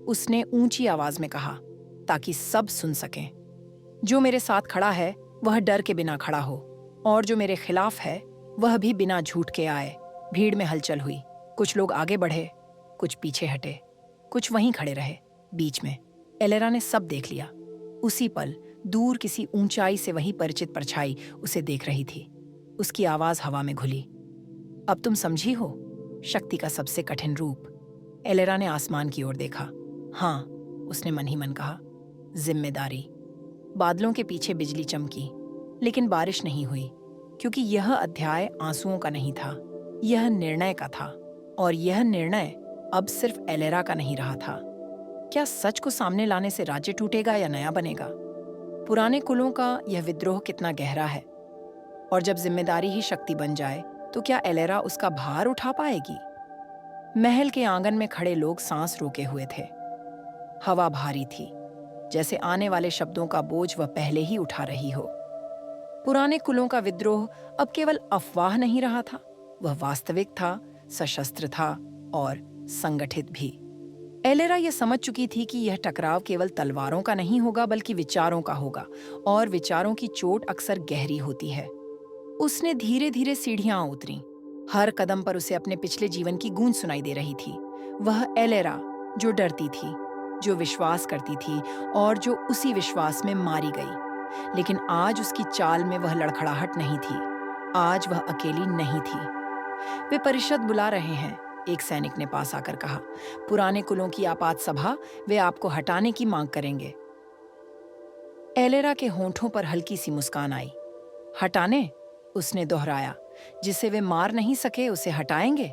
S1: उसने ऊंची आवाज में कहा, ताकि सब सुन सकें। जो मेरे साथ खड़ा है वह डर के बिना खड़ा हो, और जो मेरे खिलाफ है वह भी बिना झूठ के आए। भीड़ में हलचल हुई। कुछ लोग आगे बढ़े, कुछ पीछे हटे, कुछ वहीं खड़े रहे, बीच में। एलेरा ने सब देख लिया। उसी पल दूर किसी ऊंचाई से वही परिचित परछाई उसे देख रही थी। उसकी आवाज हवा में घुली। अब तुम समझी हो, शक्ति का सबसे कठिन रूप। एलेरा ने आसमान की ओर देखा। हाँ, उसने मन ही मन कहा, जिम्मेदारी। बादलों के पीछे बिजली चमकी, लेकिन बारिश नहीं हुई, क्योंकि यह अध्याय आंसुओं का नहीं था, यह निर्णय का था। और यह निर्णय अब सिर्फ एलेरा का नहीं रहा था। क्या सच को सामने लाने से राज्य टूटेगा या नया बनेगा? पुराने कुलों का यह विद्रोह कितना गहरा है, और जब जिम्मेदारी ही शक्ति बन जाए तो क्या एलेरा उसका भार उठा पाएगी? महल के आंगन में खड़े लोग सांस रोके हुए थे। हवा भारी थी, जैसे आने वाले शब्दों का बोझ वह पहले ही उठा रही हो। पुराने कुलों का विद्रोह अब केवल अफवाह नहीं रहा था, वह वास्तविक था, सशस्त्र था और संगठित भी। एलेरा यह समझ चुकी थी कि यह टकराव केवल तलवारों का नहीं होगा, बल्कि विचारों का होगा, और विचारों की चोट अक्सर गहरी होती है। उसने धीरे धीरे सीढ़ियां उतरी। हर कदम पर उसे अपने पिछले जीवन की गूंज सुनाई दे रही थी। वह एलेरा जो डरती थी, जो विश्वास करती थी और जो उसी विश्वास में मारी गई। लेकिन आज उसकी चाल में वह लड़खड़ाहट नहीं थी। आज वह अकेली नहीं थी। वे परिषद बुला रहे हैं, एक सैनिक ने पास आकर कहा। पुराने कुलों की आपात सभा, वे आपको हटाने की मांग करेंगे। एलेरा के होंठों पर हल्की सी मुस्कान आई। हटाने? उसने दोहराया। जिसे वे मार नहीं सके उसे हटाएंगे?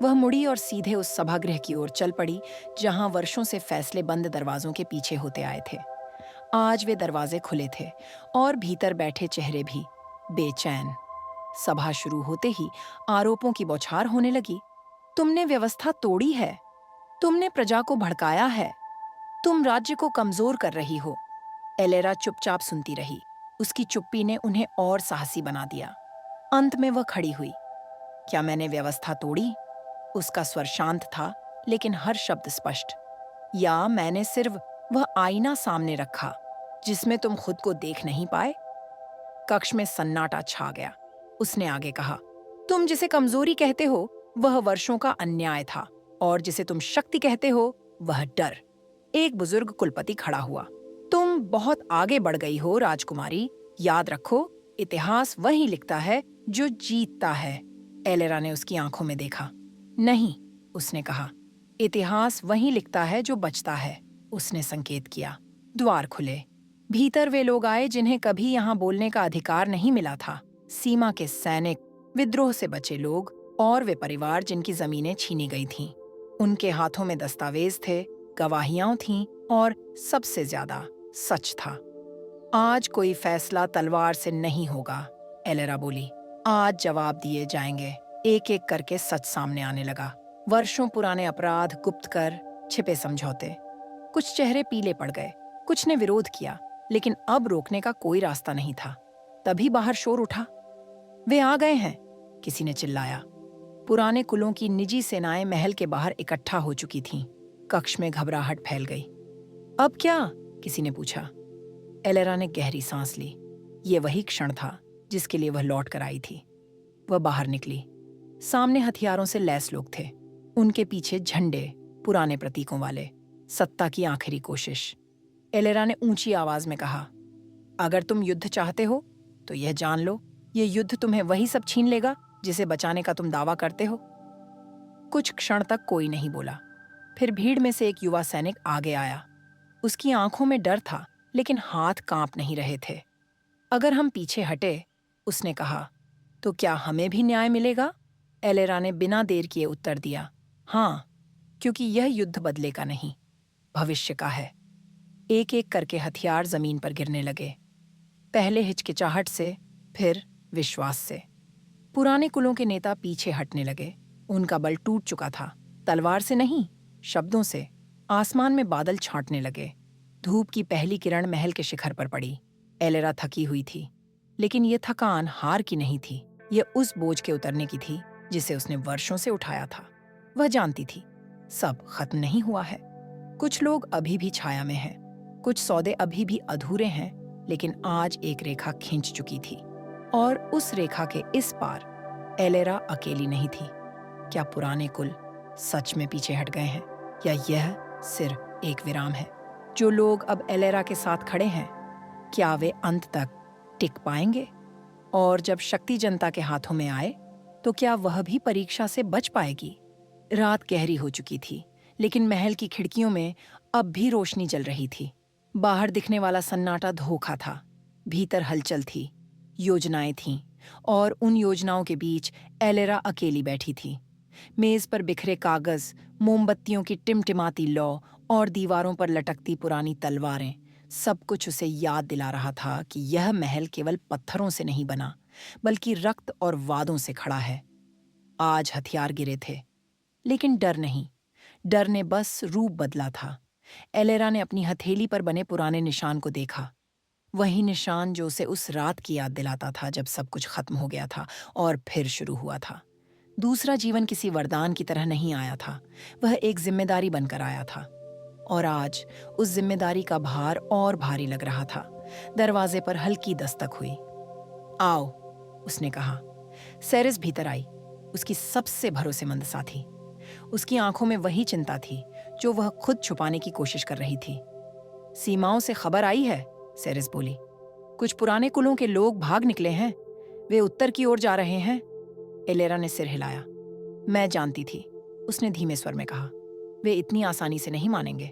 S1: वह मुड़ी और सीधे उस सभागृह की ओर चल पड़ी जहां वर्षों से फैसले बंद दरवाजों के पीछे होते आए थे। आज वे दरवाजे खुले थे और भीतर बैठे चेहरे भी बेचैन। सभा शुरू होते ही आरोपों की बौछार होने लगी। तुमने व्यवस्था तोड़ी है, तुमने प्रजा को भड़काया है, तुम राज्य को कमजोर कर रही हो। एलेरा चुपचाप सुनती रही। उसकी चुप्पी ने उन्हें और साहसी बना दिया। अंत में वह खड़ी हुई। क्या मैंने व्यवस्था तोड़ी? उसका स्वर शांत था, लेकिन हर शब्द स्पष्ट। या मैंने सिर्फ वह आईना सामने रखा जिसमें तुम खुद को देख नहीं पाए? कक्ष में सन्नाटा छा गया। उसने आगे कहा, तुम जिसे कमजोरी कहते हो वह वर्षों का अन्याय था, और जिसे तुम शक्ति कहते हो वह डर। एक बुजुर्ग कुलपति खड़ा हुआ। तुम बहुत आगे बढ़ गई हो राजकुमारी। याद रखो, इतिहास वही लिखता है जो जीतता है। एलेरा ने उसकी आंखों में देखा। नहीं, उसने कहा, इतिहास वही लिखता है जो बचता है। उसने संकेत किया। द्वार खुले। भीतर वे लोग आए जिन्हें कभी यहाँ बोलने का अधिकार नहीं मिला था। सीमा के सैनिक, विद्रोह से बचे लोग और वे परिवार जिनकी जमीनें छीनी गई थीं। उनके हाथों में दस्तावेज थे, गवाहियां थीं और सबसे ज्यादा सच था। आज कोई फैसला तलवार से नहीं होगा, एलेरा बोली। आज जवाब दिए जाएंगे। एक एक करके सच सामने आने लगा। वर्षों पुराने अपराध, गुप्त कर, छिपे समझौते। कुछ चेहरे पीले पड़ गए, कुछ ने विरोध किया, लेकिन अब रोकने का कोई रास्ता नहीं था। तभी बाहर शोर उठा। वे आ गए हैं, किसी ने चिल्लाया। पुराने कुलों की निजी सेनाएं महल के बाहर इकट्ठा हो चुकी थीं। कक्ष में घबराहट फैल गई। अब क्या? किसी ने पूछा। एलेरा ने गहरी सांस ली। ये वही क्षण था जिसके लिए वह लौट कर आई थी। वह बाहर निकली। सामने हथियारों से लैस लोग थे। उनके पीछे झंडे, पुराने प्रतीकों वाले। सत्ता की आखिरी कोशिश। एलेरा ने ऊंची आवाज में कहा, अगर तुम युद्ध चाहते हो तो यह जान लो, ये युद्ध तुम्हें वही सब छीन लेगा जिसे बचाने का तुम दावा करते हो। कुछ क्षण तक कोई नहीं बोला। फिर भीड़ में से एक युवा सैनिक आगे आया। उसकी आंखों में डर था, लेकिन हाथ कांप नहीं रहे थे। अगर हम पीछे हटे, उसने कहा, तो क्या हमें भी न्याय मिलेगा? एलेरा ने बिना देर किए उत्तर दिया, हाँ, क्योंकि यह युद्ध बदले का नहीं, भविष्य का है। एक एक करके हथियार जमीन पर गिरने लगे। पहले हिचकिचाहट से, फिर विश्वास से। पुराने कुलों के नेता पीछे हटने लगे। उनका बल टूट चुका था। तलवार से नहीं, शब्दों से। आसमान में बादल छांटने लगे। धूप की पहली किरण महल के शिखर पर पड़ी। एलेरा थकी हुई थी, लेकिन ये थकान हार की नहीं थी। ये उस बोझ के उतरने की थी जिसे उसने वर्षों से उठाया था। वह जानती थी, सब खत्म नहीं हुआ है। कुछ लोग अभी भी छाया में हैं, कुछ सौदे अभी भी अधूरे हैं, लेकिन आज एक रेखा खींच चुकी थी, और उस रेखा के इस पार एलेरा अकेली नहीं थी। क्या पुराने कुल सच में पीछे हट गए हैं, या यह सिर्फ एक विराम है? जो लोग अब एलेरा के साथ खड़े हैं, क्या वे अंत तक टिक पाएंगे? और जब शक्ति जनता के हाथों में आए, तो क्या वह भी परीक्षा से बच पाएगी? रात गहरी हो चुकी थी, लेकिन महल की खिड़कियों में अब भी रोशनी जल रही थी। बाहर दिखने वाला सन्नाटा धोखा था। भीतर हलचल थी, योजनाएं थीं, और उन योजनाओं के बीच एलेरा अकेली बैठी थी। मेज पर बिखरे कागज, मोमबत्तियों की टिमटिमाती लौ और दीवारों पर लटकती पुरानी तलवारें, सब कुछ उसे याद दिला रहा था कि यह महल केवल पत्थरों से नहीं बना, बल्कि रक्त और वादों से खड़ा है। आज हथियार गिरे थे, लेकिन डर नहीं। डर ने बस रूप बदला था। एलेरा ने अपनी हथेली पर बने पुराने निशान को देखा। वही निशान जो उसे उस रात की याद दिलाता था जब सब कुछ खत्म हो गया था और फिर शुरू हुआ था। दूसरा जीवन किसी वरदान की तरह नहीं आया था, वह एक जिम्मेदारी बनकर आया था। और आज उस जिम्मेदारी का भार और भारी लग रहा था। दरवाजे पर हल्की दस्तक हुई। आओ, उसने कहा। सेरिस भीतर आई, उसकी सबसे भरोसेमंद साथी। उसकी आंखों में वही चिंता थी जो वह खुद छुपाने की कोशिश कर रही थी। सीमाओं से खबर आई है, सेरिस बोली। कुछ पुराने कुलों के लोग भाग निकले हैं। वे उत्तर की ओर जा रहे हैं। एलेरा ने सिर हिलाया। मैं जानती थी, उसने धीमे स्वर में कहा। वे इतनी आसानी से नहीं मानेंगे।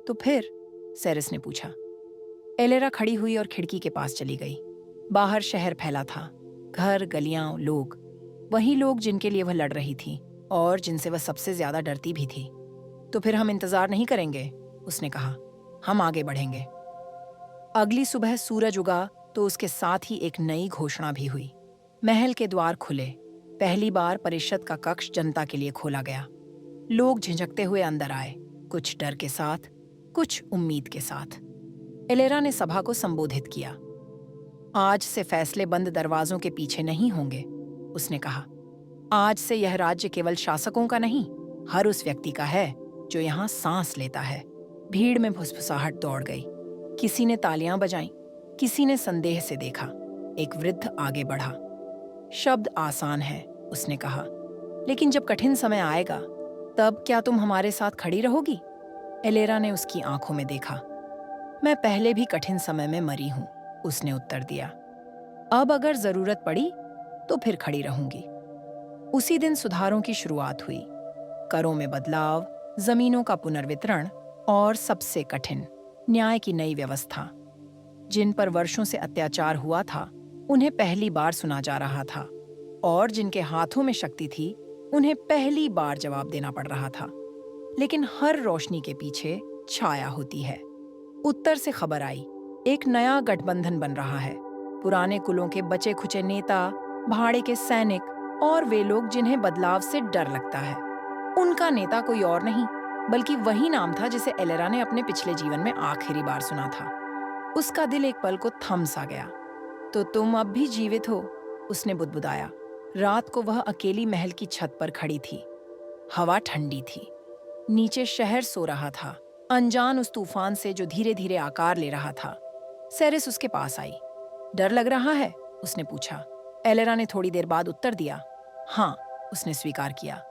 S1: तो फिर? सेरिस ने पूछा। एलेरा खड़ी हुई और खिड़की के पास चली गई। बाहर शहर फैला था, घर, गलियां, लोग, वही लोग जिनके लिए वह लड़ रही थी और जिनसे वह सबसे ज्यादा डरती भी थी। तो फिर हम इंतजार नहीं करेंगे, उसने कहा। हम आगे बढ़ेंगे। अगली सुबह सूरज उगा तो उसके साथ ही एक नई घोषणा भी हुई। महल के द्वार खुले। पहली बार परिषद का कक्ष जनता के लिए खोला गया। लोग झिझकते हुए अंदर आए, कुछ डर के साथ, कुछ उम्मीद के साथ। एलेरा ने सभा को संबोधित किया। आज से फैसले बंद दरवाजों के पीछे नहीं होंगे, उसने कहा। आज से यह राज्य केवल शासकों का नहीं, हर उस व्यक्ति का है जो यहाँ सांस लेता है। भीड़ में फुसफुसाहट दौड़ गई। किसी ने तालियां बजाईं, किसी ने संदेह से देखा। एक वृद्ध आगे बढ़ा। शब्द आसान है, उसने कहा, लेकिन जब कठिन समय आएगा तब क्या तुम हमारे साथ खड़ी रहोगी? एलेरा ने उसकी आंखों में देखा। मैं पहले भी कठिन समय में मरी हूं, उसने उत्तर दिया। अब अगर जरूरत पड़ी तो फिर खड़ी रहूंगी। उसी दिन सुधारों की शुरुआत हुई। करों में बदलाव, जमीनों का पुनर्वितरण और सबसे कठिन, न्याय की नई व्यवस्था। जिन पर वर्षों से अत्याचार हुआ था उन्हें पहली बार सुना जा रहा था, और जिनके हाथों में शक्ति थी उन्हें पहली बार जवाब देना पड़ रहा था। लेकिन हर रोशनी के पीछे छाया होती है। उत्तर से खबर आई, एक नया गठबंधन बन रहा है। पुराने कुलों के बचे खुचे नेता, भाड़े के सैनिक और वे लोग जिन्हें बदलाव से डर लगता है। उनका नेता कोई और नहीं बल्कि वही नाम था जिसे एलेरा ने अपने पिछले जीवन में आखिरी बार सुना था। उसका दिल एक पल को थम सा गया। तो तुम अब भी जीवित हो, उसने बुदबुदाया। रात को वह अकेली महल की छत पर खड़ी थी। हवा ठंडी थी। नीचे शहर सो रहा था, अनजान उस तूफान से जो धीरे धीरे आकार ले रहा था। सेरिस उसके पास आई। डर लग रहा है, उसने पूछा। एलेरा ने थोड़ी देर बाद उत्तर दिया। हाँ, उसने स्वीकार किया,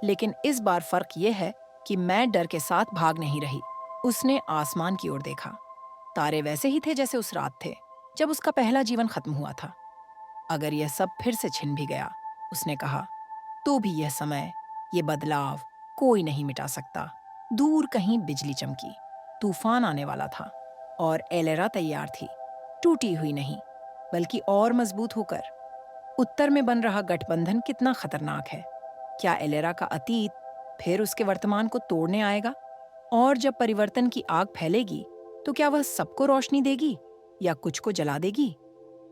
S1: लेकिन इस बार फर्क यह है कि मैं डर के साथ भाग नहीं रही। उसने आसमान की ओर देखा। तारे वैसे ही थे जैसे उस रात थे जब उसका पहला जीवन खत्म हुआ था। अगर यह सब फिर से छिन भी गया, उसने कहा, तो भी यह समय, ये बदलाव कोई नहीं मिटा सकता। दूर कहीं बिजली चमकी। तूफान आने वाला था और एलेरा तैयार थी, टूटी हुई नहीं बल्कि और मजबूत होकर। उत्तर में बन रहा गठबंधन कितना खतरनाक है। क्या एलेरा का अतीत फिर उसके वर्तमान को तोड़ने आएगा? और जब परिवर्तन की आग फैलेगी तो क्या वह सबको रोशनी देगी या कुछ को जला देगी?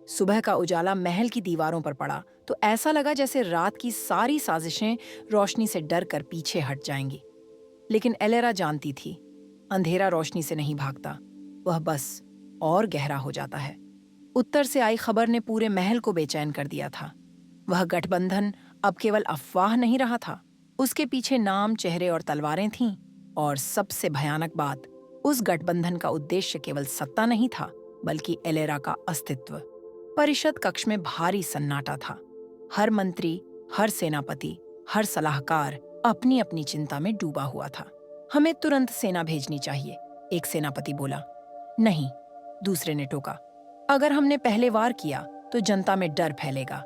S1: सुबह का उजाला महल की दीवारों पर पड़ा तो ऐसा लगा जैसे रात की सारी साजिशें रोशनी से डर कर पीछे हट जाएंगी। लेकिन एलेरा जानती थी, अंधेरा रोशनी से नहीं भागता, वह बस और गहरा हो जाता है। उत्तर से आई खबर ने पूरे महल को बेचैन कर दिया था। वह गठबंधन अब केवल अफवाह नहीं रहा था, उसके पीछे नाम, चेहरे और तलवारें थीं। और सबसे भयानक बात, उस गठबंधन का उद्देश्य केवल सत्ता नहीं था बल्कि एलेरा का अस्तित्व। परिषद कक्ष में भारी सन्नाटा था। हर मंत्री, हर सेनापति, हर सलाहकार अपनी अपनी चिंता में डूबा हुआ था। हमें तुरंत सेना भेजनी चाहिए, एक सेनापति बोला। नहीं, दूसरे ने टोका। अगर हमने पहले वार किया तो जनता में डर फैलेगा।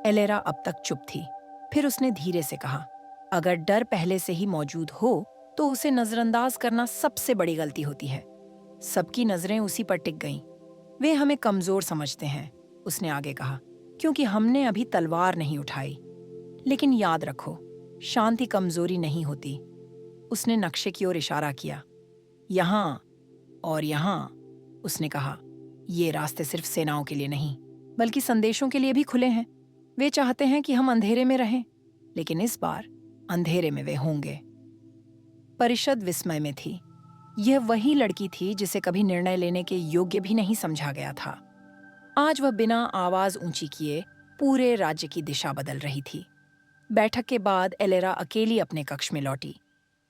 S1: एलेरा अब तक चुप थी। फिर उसने धीरे से कहा, अगर डर पहले से ही मौजूद हो तो उसे नजरअंदाज करना सबसे बड़ी गलती होती है। सबकी नजरें उसी पर टिक गईं। वे हमें कमजोर समझते हैं, उसने आगे कहा, क्योंकि हमने अभी तलवार नहीं उठाई। लेकिन याद रखो, शांति कमजोरी नहीं होती। उसने नक्शे की ओर इशारा किया। यहाँ और यहाँ, उसने कहा, ये रास्ते सिर्फ सेनाओं के लिए नहीं बल्कि संदेशों के लिए भी खुले हैं। वे चाहते हैं कि हम अंधेरे में रहें, लेकिन इस बार अंधेरे में वे होंगे। परिषद विस्मय में थी। यह वही लड़की थी जिसे कभी निर्णय लेने के योग्य भी नहीं समझा गया था। आज वह बिना आवाज ऊंची किए पूरे राज्य की दिशा बदल रही थी। बैठक के बाद एलेरा अकेली अपने कक्ष में लौटी।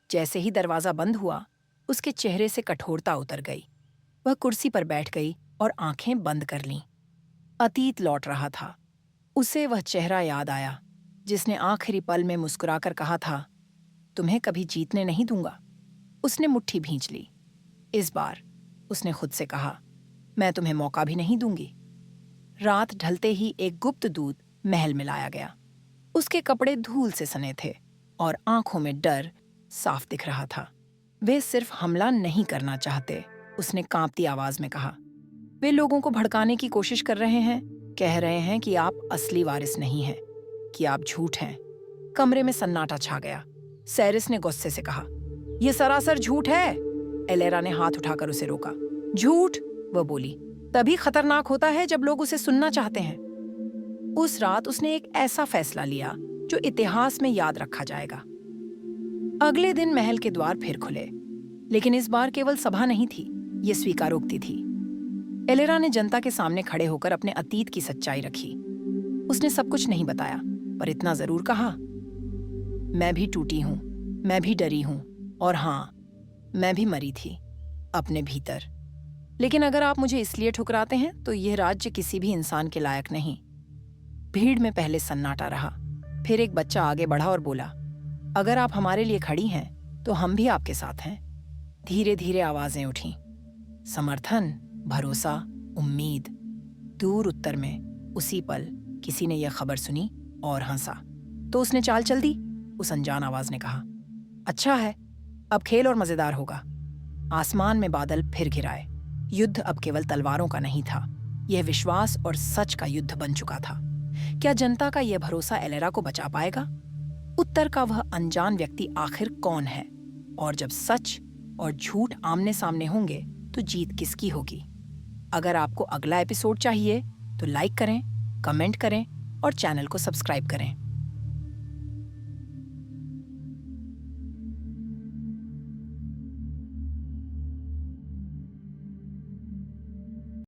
S1: जैसे ही दरवाजा बंद हुआ, उसके चेहरे से कठोरता उतर गई। वह कुर्सी पर बैठ गई और आंखें बंद कर लीं। अतीत लौट रहा था। उसे वह चेहरा याद आया जिसने आखिरी पल में मुस्कुराकर कहा था, तुम्हें कभी जीतने नहीं दूंगा। उसने मुट्ठी भींच ली। इस बार उसने खुद से कहा, मैं तुम्हें मौका भी नहीं दूंगी। रात ढलते ही एक गुप्त दूत महल में लाया गया। उसके कपड़े धूल से सने थे और आंखों में डर साफ दिख रहा था। वे सिर्फ हमला नहीं करना चाहते, उसने कांपती आवाज में कहा। वे लोगों को भड़काने की कोशिश कर रहे हैं, कह रहे हैं कि आप असली वारिस नहीं हैं, कि आप झूठ हैं। कमरे में सन्नाटा छा गया। सैरिस ने गुस्से से कहा, यह सरासर झूठ है। एलेरा ने हाथ उठाकर उसे रोका। झूठ, वह बोली, तभी खतरनाक होता है जब लोग उसे सुनना चाहते हैं। उस रात उसने एक ऐसा फैसला लिया जो इतिहास में याद रखा जाएगा। अगले दिन महल के द्वार फिर खुले, लेकिन इस बार केवल सभा नहीं थी, ये स्वीकारोक्ति थी। एलेरा ने जनता के सामने खड़े होकर अपने अतीत की सच्चाई रखी। उसने सब कुछ नहीं बताया, पर इतना जरूर कहा, मैं भी टूटी हूं, मैं भी डरी हूं, और हां, मैं भी मरी थी अपने भीतर। लेकिन अगर आप मुझे इसलिए ठुकराते हैं तो यह राज्य किसी भी इंसान के लायक नहीं। भीड़ में पहले सन्नाटा रहा, फिर एक बच्चा आगे बढ़ा और बोला, अगर आप हमारे लिए खड़ी हैं तो हम भी आपके साथ हैं। धीरे धीरे आवाजें उठीं, समर्थन, भरोसा, उम्मीद। दूर उत्तर में उसी पल किसी ने यह खबर सुनी और हंसा। तो उसने चाल चल दी, उस अनजान आवाज ने कहा। अच्छा है, अब खेल और मजेदार होगा। आसमान में बादल फिर घिराए। युद्ध अब केवल तलवारों का नहीं था, यह विश्वास और सच का युद्ध बन चुका था। क्या जनता का यह भरोसा एलेरा को बचा पाएगा? उत्तर का वह अनजान व्यक्ति आखिर कौन है? और जब सच और झूठ आमने सामने होंगे तो जीत किसकी होगी? अगर आपको अगला एपिसोड चाहिए तो लाइक करें, कमेंट करें और चैनल को सब्सक्राइब करें।